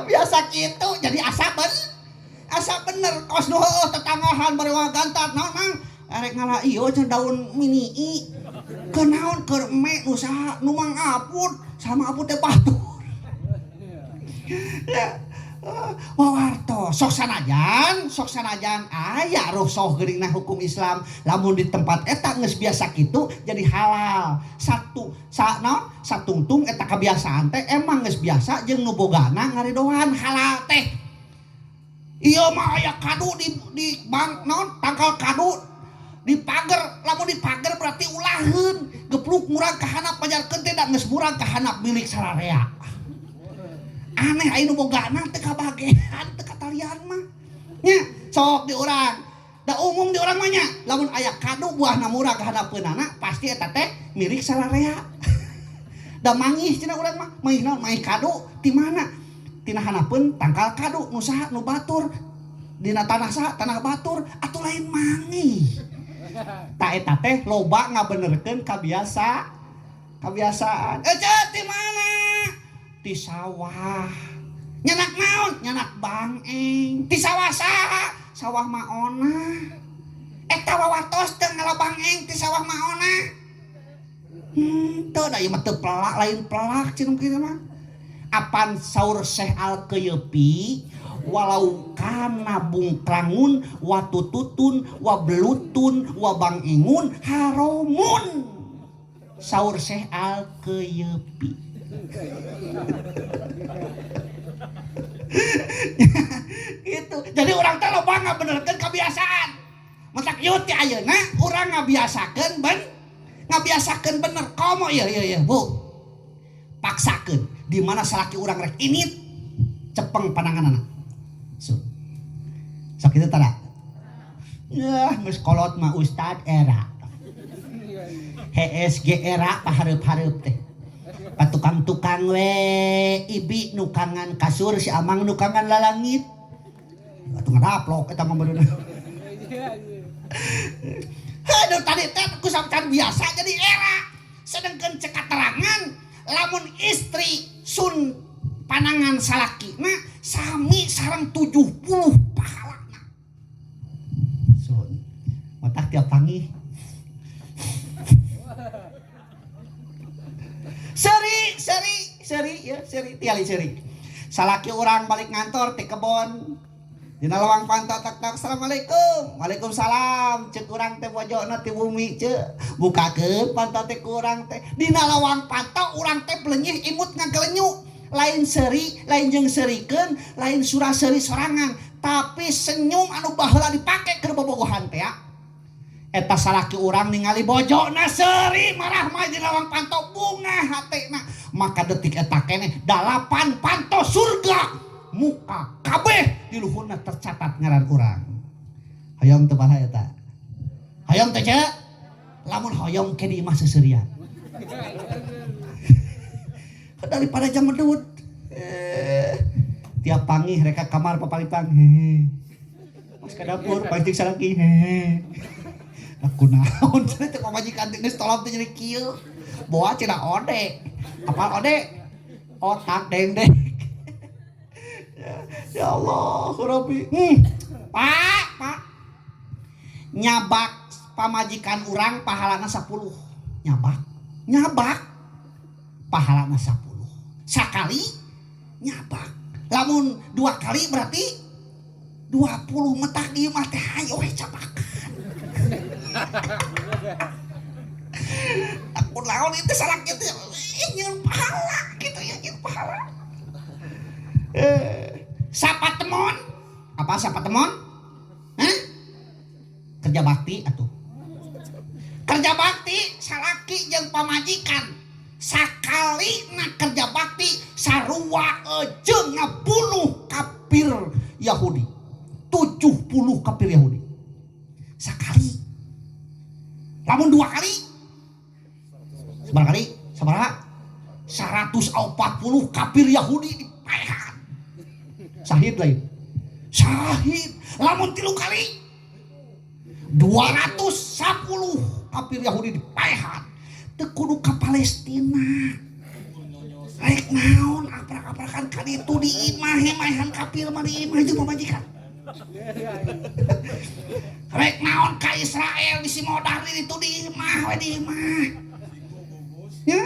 Biasa gitu jadi asa bener kos nu heueuh tetanggahan bari gantat naon mang arek ngalah ieu cenah daun mini ke naon keur me nu saha nu mang aput sama aput teh batur. Ya wawarto sok sanajan aya rusuh geuning hukum Islam lamun di tempat eta geus biasa kitu jadi halal. Satungtung eta kebiasaan teh emang geus biasa jeung nu bogana ngaridoan halal teh. Ieu mah aya kadu di bang naon tangkal kadu di pager, lamun di pager berarti ulaheun gepluk murang ka handap pajarkeun teh da geus murang ka handap milik sararea. Aneh aya nu bogana teu kabagean teu katalian mah nya sok di urang da umum di urang mah nya lamun aya kadu buahna murah ka handapeunana pasti eta teh milik sararea. Da mangih cenah urang mah mangih naon mangih kadu ti mana tina hanapeun tangkal kadu nu saha nu batur dina tanah saha tanah batur atuh lain mangih. Ta eta teh loba ngabenerkeun kebiasaan. Ti mana? Ti sawah. Nyanak naon? Nyanak bangeng. Ti sawah saha? Sawah maona. Eta wawatos teu ngalah bangeng ti sawah maona. Teu da ieu mah teu pelak lain pelak cenah kitu mah. Apan saur Syekh Al-Qayupi walau kana bungkrangun wa tututun wa belutun wa bangingun haramun. Saur Syekh Al-Qayupi. Gitu. Jadi orang teh loba ngabenerkeun kebiasaan. Matak ieu teh ayeuna urang ngabiasakeun bener. Komo ieu Bu. Paksakeun di mana salaki urang rek init cepeng pananganana. Sok kitu tara. Yah, geus kolot mah Ustad era. HSG era pahareup-hareup teh. Patukang-tukang we ibi nukangan kasur si amang nukangan lalangit. Atuh ngadaplok eta mah bener. Aduh tadi teh kusamcan biasa jadi era. Sedengkeun cek katerangan lamun istri sun panangan salakina sami sareng 70 pahalana. Sun matak tiap pangih. Seri tiali seri. Salaki urang balik ngantor ti kebon. Dina lawang pantau tak assalamualaikum. Waalaikumsalam. Ceuk urang teh bojona ti bumi ceuk. Bukakeun pantau teh ku urang teh. Dina lawang pantau urang teh blenyih imut ngagelenyu. Lain seri, lain jeung serikeun, lain surah seri sorangan, tapi senyum anu baheula dipake keur bobogohan teh ya. Eta salaki urang ningali bojona seri marah mah di lawang pantau bunga hatena. Maka detik eta keneh 8 panto surga muka kabeh di luhurna tercatat ngaran urang. Hoyong teu paraha eta. Hoyong teh ceuk. Lamun hoyong ke di imah seuseurean. Daripada jam medut. Tiap pangih reka kamar papalipang. Mas ka dapur pancing salaki. Aku naon cenah teh pamajikan teh geus tolong teh jadi kieu. Boa cenah ode. Apal ode? Otak dendek. Ya Allah, Rabbi. Pak. Nyabak pamajikan urang pahalana 10. Nyabak. pahalana 10 sakali nyabak lamun 2 kali berarti 20 metak di mah teh hayo we cabakan aku lawan itu salah gitu nyeun pahala gitu ya nyeun pahala sapa temon apa sapa temon hah kerja bakti atuh kerja bakti salaki jeung pamajikan sakali na kerja bakti sarua jeung ngabunuh kafir Yahudi 70 kafir Yahudi sakali lamun 2 kali seberapa kali sabaraha 140 kafir Yahudi dipaehan syahid lain syahid lamun 3 kali 210 kafir Yahudi dipaehan teu kudu ka Palestina rek naon aprak-aprakan ka ditu di imah hemahan kafir mah di imah jeung pamajikan rek naon ka Israel di Simodah di ditu di imah we di imah ya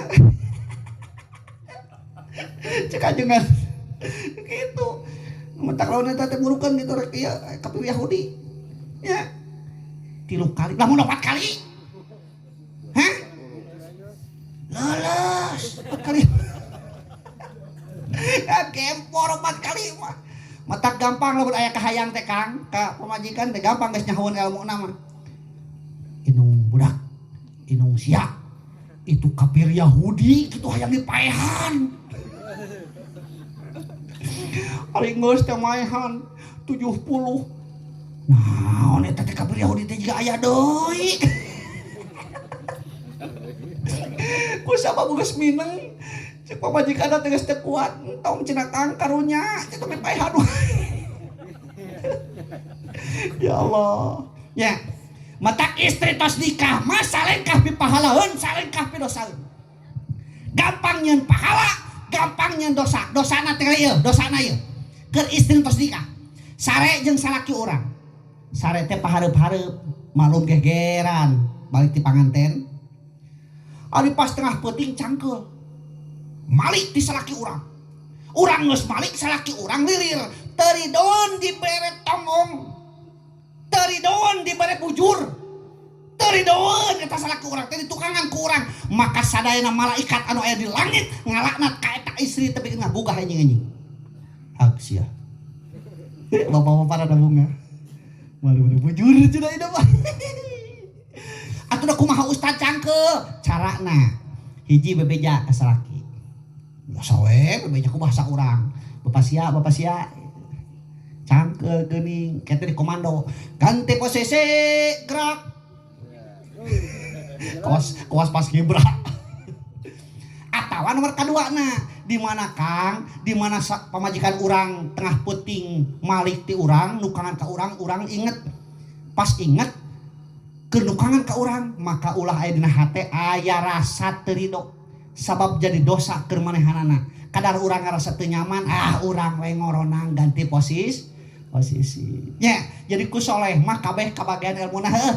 cek ajengan gitu mentak lawan eta teh murukeun gitu rek ieu kafir Yahudi ya 3 kali lamun 4 kali hah lolos 4 kali ya gempor 4 kali mah matak gampang lamun aya kahayang teh Kang ka pamajikan teh gampang geus nyahoeun elmuna mah inung budak inung sia itu kafir Yahudi kitu hayang dipaehan ari geus teh maehan 70 naon eta teh kafir Yahudi teh jiga aya deui kusaba geus mineng cek pamajikan teh geus teu kuat entong cenah Kang karunya cek teh paehan ya Allah ya matak istri tos nikah mah salengkah pipahalaeun salengkah pidosaeun gampang nyeun pahala gampang nyeun dosa dosana teh ieu dosana ieu keur istri tos nikah sare jeung salaki urang sare teh pahareup-hareup malum gegeran balik ti panganten ari pas tengah peuting cangkeul malik ti salaki urang urang geus malik salaki urang lilir teridoon dibere tongong teridoon dibere bujur teridoon eta salaki urang teh ditukangan ku urang maka sadayana malaikat anu aya di langit ngalaknat ka eta istri teh bikin ngabugah anjing-anjing hak sia bapak-bapak ada bunga malu-malu bujur cenah ieu mah atuh kumaha ustad cangkeu carana hiji bebeja ka salaki biasa we bebeja ku bahasa urang bapak sia cangkeu geuning kete di komando ganti posisi gerak kawas pas kibra atawa nomor kaduana di mana Kang di mana pamajikan urang tengah peuting malik ti urang nukangan ka urang inget pas inget keur nukangan ka urang maka ulah aya dina hate aya rasa teu ridho sabab jadi dosa keur manehanana kadar urang ngarasa teu nyaman urang we ngoronang ganti posisi nya jadi ku soleh mah kabeh kabagian ilmuna heuh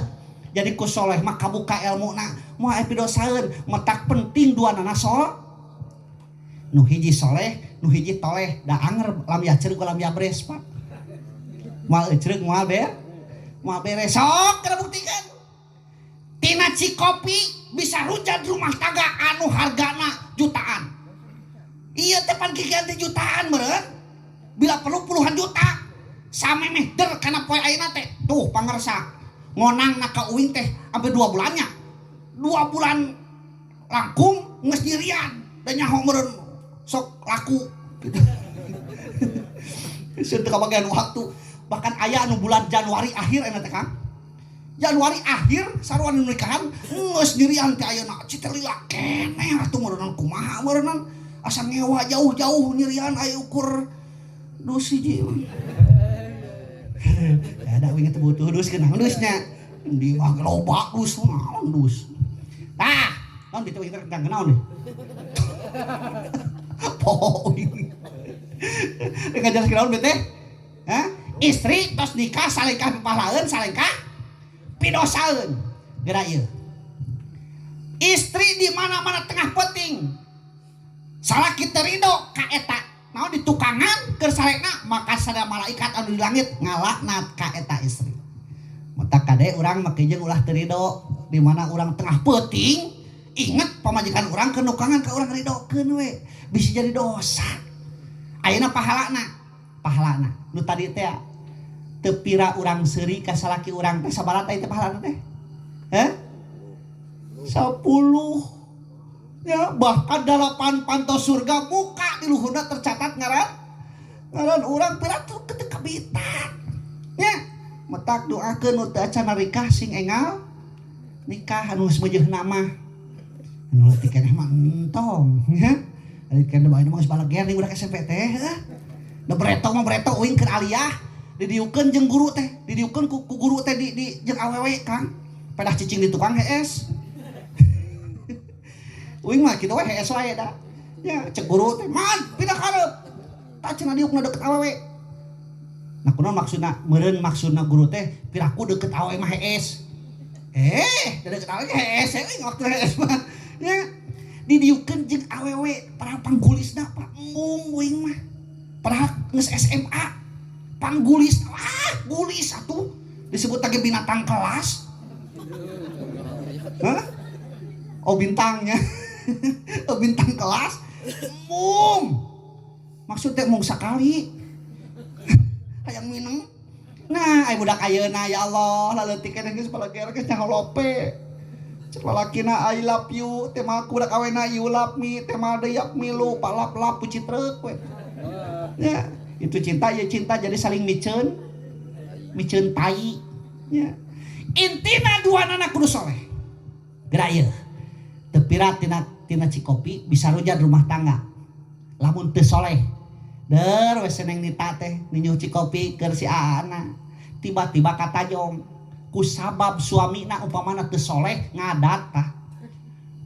jadi ku soleh mah kabuka ilmuna moal epidosaeun metak penting duanana sol nu hiji soleh nu hiji toleh da anger lam yaceureuh lam yabres Pak moal ecreug moal beres sok kada buktikeun tina Cikopi bisa rujan rumah tangga anu hargana jutaan ieu teh pan ganti jutaan meureun bila perlu puluhan juta samemeh der kana poe ayeuna teh tuh pangarsa ngonang na ka uing teh sampai 2 bulannya 2 bulan langkung geus nyirian da nyaho meureun sok laku gitu. Sudah kebagian waktu bahkan aya anu bulan Januari akhir enak teh Kang Januari akhir sarua nu nikahan geus nyirian teh ayeuna citelila keneh atuh meureun kumaha meureun asa ngewa jauh-jauh nyirian aya ukur dus hiji ada wingi teu butuh dus keunang dusnya di mah loba dus naon dus tah naon ditu wingi teh naon deh poin ngajar kiraun bete istri tos nikah salengkah pipahalaeun salengkah pidosaeun geura ieu istri di mana-mana tengah peuting salaki terido ka eta naon di tukangan keur sarena maka sada malaikat anu di langit ngalaknat ka eta istri. Mata kade urang make jeung ulah terido di mana urang tengah peuting inget pamajikan urang keur nukangan ka urang ridokeun we bisa jadi dosa. Ayeuna pahalana nu tadi teh teu pira urang seuri ka salaki urang teh sabaraha teh pahalana teh? 10 ya bahkan 8 pantos surga muka di luhurna tercatat ngaran urang pira tuh teu kabitan nya metak doakeun nu teu acan nikah sing engal nikah anu geus meujeuhna mah anu leutik keneh mah entong nya ari keneh bae mah geus balagean ning budak SMP teh da beretok mah beretok uing keur aliyah didiukeun jeung guru teh didiukeun ku guru teh di jeung awewe Kang pedah cicing di tukang hees uing mah kitu we hees wae da nya cek guru teh man pindah kareup tah cenah diukna deket awewe nah kunaon maksudna meureun maksudna guru teh piraku deket awewe mah hees deket awewe hees waktu hees mah nya didiukeun jeung awewe para panggulisna Pak Mung uing mah padahal geus SMA panggulis gulis atuh disebut lagi binatang kelas oh bintangnya oh bintang kelas mung maksudnya mung sakali hayang mineng nah ay budak ayeuna ya Allah laleutik keneh geus palagean geus nyaholope cek lalakina I love you teh mah budak awena you love me teh mah deyak milu palap-lap puci truk we ya itu cinta ya cinta jadi saling miceun tai ya intina duanana kudu soleh geura ieu teu pira tina cikopi bisa rujad rumah tangga lamun teu soleh der we seneng nita teh ninyuh cikopi keur si aana tiba-tiba katajong ku sabab suamina upamana teu soleh ngadat tah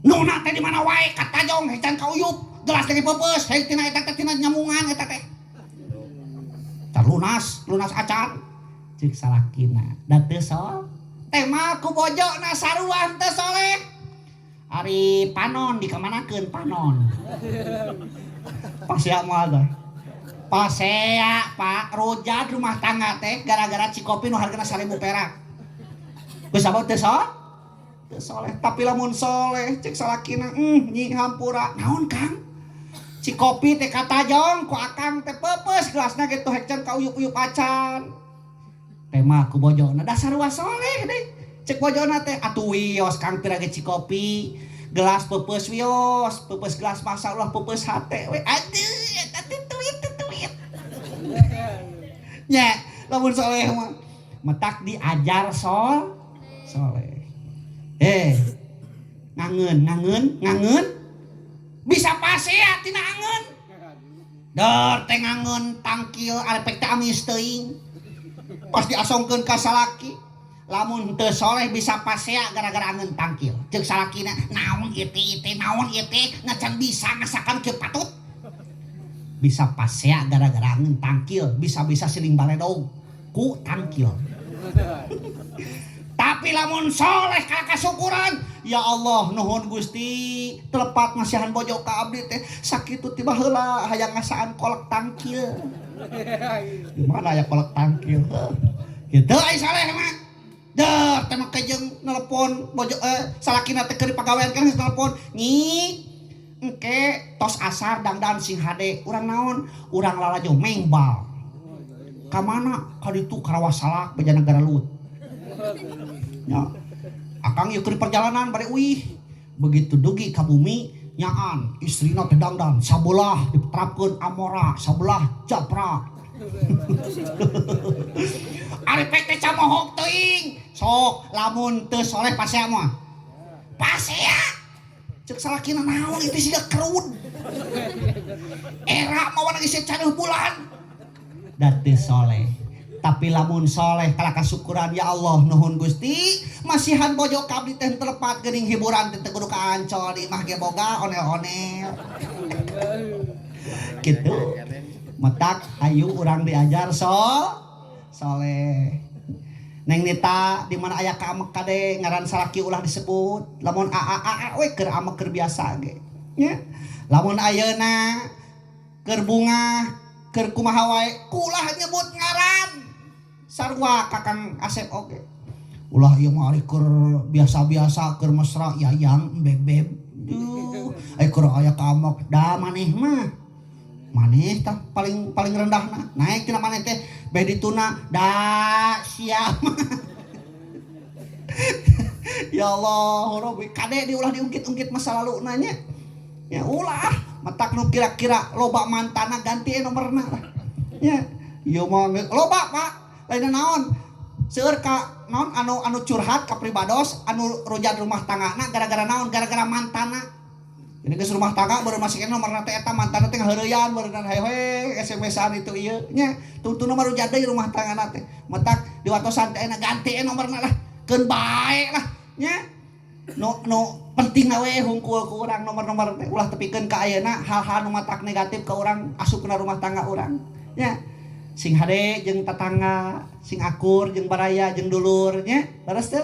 nuna teh di mana wae katajong hecan kauyup gelas teh dipepeus heuh tina eta teh tina nyamungan eta teh tar lunas acan cik salakina da teu sol teh mah ku bojona saruah teu soleh ari panon dikamanakeun panon pasea moal teh pasea Pak rujad rumah tangga teh gara-gara cikopi nu hargana 1000 perak geus sabab teu soleh tapi lamun soleh cik salakina nyi hampura naon Kang cikopi teh katajong ku akang teh pepeus gelasna gitu hekcan ka uyup-uyup acan teh mah ku bojona dasar wa soleh deh cek bojona teh atuh wios Kang pira ge cikopi gelas pepeus wios pepeus gelas masalah pepeus hate we aduh eta tuit nya lamun soleh mah metak diajar soleh ngangeun bisa pasea tina angeun dor teh ngangeun tangkil arepek teh amis teuing pas diasongkeun ka salaki lamun teu soleh bisa pasea gara-gara angeun tangkil ceuk salakina naon ieu teh naon ieu teh ngacan bisa ngasakan ke patut bisa pasea gara-gara angeun tangkil bisa-bisa siling baledog ku tangkil tapi lamun soleh kasukuran ya Allah nuhun Gusti telepat ngasihan bojo ka abdi teh sakitu tiba heula hayang ngasaan kolek tangkil di mana aya kolek tangkil kitu ai saleh mah dah teh make jeung nelpon bojo salakina teh keur pagawean kan nelpon nyi engke tos asar dangdan sing hade urang naon urang lalajo mengbal ka mana ka ditu Karawas Salak beja negara Lut ya akang yuk di perjalanan bari uih begitu dugi ka bumi nyaan istrina teh dangdan sabelah diterapkeun amora sabelah japra ari pek teh camohok teuing sok lamun teu soleh pasea mah pasea ceuk salakina naon itu siga kerud era mah wana geus canuh bulan da teu soleh tapi lamun soleh kala kasukuran ya Allah nuhun Gusti masihan bojo kabdi teh telepat geuning hiburan teh kudu ka Ancol di mah ge boga onel-onel kitu metak ayu urang diajar soleh neng nita di mana aya ka amek kade ngaran salaki ulah disebut lamun aa we keur amek keur biasa ge nya lamun ayeuna keur bunga keur kumaha wae kulah nyebut ngaran sarua Kakang Asep oge ulah ieu mah ari keur biasa-biasa keur mesra yayang bebeb duh ai keur aya kaamok da maneh mah maneh tah paling rendahna naik tina maneh teh beh dituna da sia ya Allah Rabbi kade diulah diungkit-ungkit masa lalu nanya ya ulah matak nu kira-kira loba mantana ganti nomorna lah ya ieu mah loba Pak lain naon seueur ka naon anu curhat ka pribados anu rojad rumah tanggana gara-gara naon gara-gara mantana jadi geus rumah tangga baru masikin nomorna teh eta mantana teh ngaheureuyaan beureunan hehe SMS-an itu ieu nya tuntuna mah rojad deui rumah tanggana teh matak diwatosan teh ganti nomorna lah keun bae lah nya no penting we hungkul ku urang nomor-nomor teh ulah tepikeun ka ayeuna hal-hal nu matak negatif ka urang asupna rumah tangga urang nya sing hade jeung tetangga sing akur jeung baraya jeung dulur nya leres teu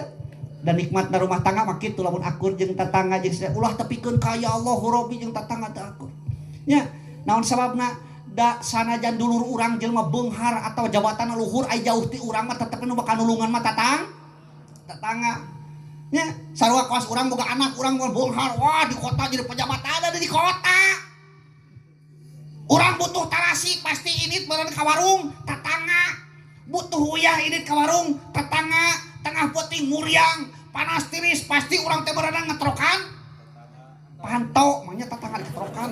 dan nikmatna rumah tangga mah kitu lamun akur jeung tetangga jeung ulah tepikeun ka ya Allah Rabbi jeung tetangga teu akur nya naon sababna da sanajan dulur urang jelema beunghar atau jabatan luhur ai jauh ti urang mah tetep nu bakal nulungan mah tetangga nya sarua kaos urang boga anak urang mah beunghar wah di kota jadi pejabat ada di kota urang butuh tarasi pasti init beureun ka warung tetangga butuh uyah init ka warung tetangga tengah peuting muriang panas tiris pasti urang teh beureunan ngetrokan panto manya tetangga diketrokan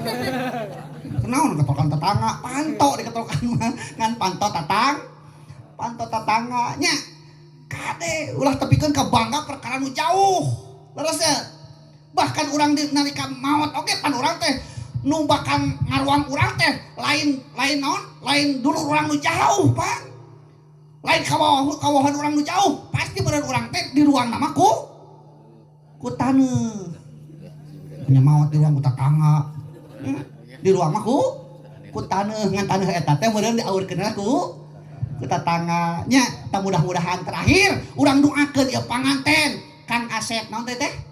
kunaon ngetrokan tetangga panto diketrokan mah ngan panto tetangga nya kade ulah tepikeun ka bangga perkara nu jauh leres bahkan urang di nalika maot oge pan urang teh nu bakal ngaruang urang teh lain naon lain dulu urang nu jauh Pak lain kawahan urang nu jauh pasti bener urang teh di ruang nama ku taneuh nya maot di ruang ku tetangga di ruang mah ku taneuh ngan taneuh eta teh meureun diaurkeun ku tetangga nya tak mudah-mudahan terakhir urang doakeun ieu panganten Kang Asep naon teh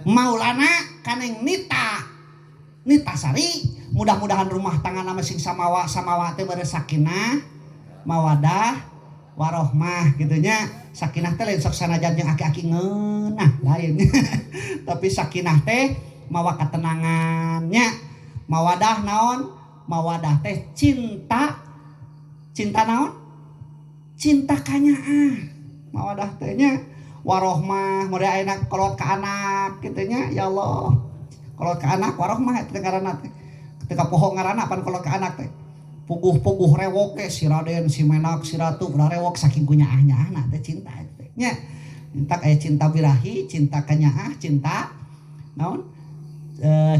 Maulana Kaneng Nita Sari mudah-mudahan rumah tangga nama sing samawa teh beres sakinah mawadah warohmah gitunya sakinah teh lain sok sanajan jeung aki-aki ngeunah lain tapi sakinah teh mawa ketenangannya mawadah naon mawadah teh cinta naon cinta kanyaah mawadah teh nya warohmah model ayeuna kolot ka anak kitu nya ya Allah kolot ka anak warohmah eta ngaranna teh ketika poho ngaranna pan kolot ka anak teh puguh-puguh rewok ke si Raden si Menak si Ratu udah rewok saking kunyaah-nyaahna teh cinta teh nya cinta aya cinta birahi cinta kanyaah cinta naon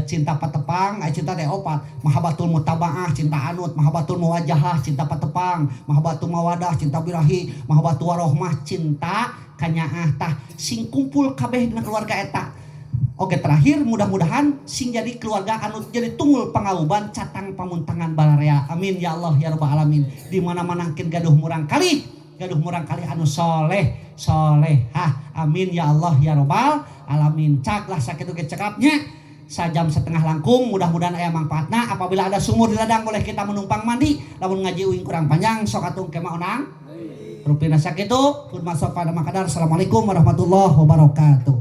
cinta patepang cinta teh opat mahabbatul mutabaah cinta anut mahabbatul muwajahah cinta patepang mahabbatul mawadah cinta birahi mahabbatul warohmah cinta kanyaah tah sing kumpul kabeh dina keluarga eta oke terakhir mudah-mudahan sing jadi keluarga anu jadi tunggul pangauban catang pamuntangan balarea amin ya Allah ya rabbal alamin di mana-mana keun gaduh murang kali anu solehah amin ya Allah ya rabbal alamin caklah sakitu ge cekapnya sajam setengah langkung mudah-mudahan aya manfaatna apabila ada sumur di ladang boleh kita menumpang mandi lamun ngaji uing kurang panjang sok atuh kemah onang rupina sakitu pun masuk pada makadar assalamualaikum warahmatullahi wabarakatuh.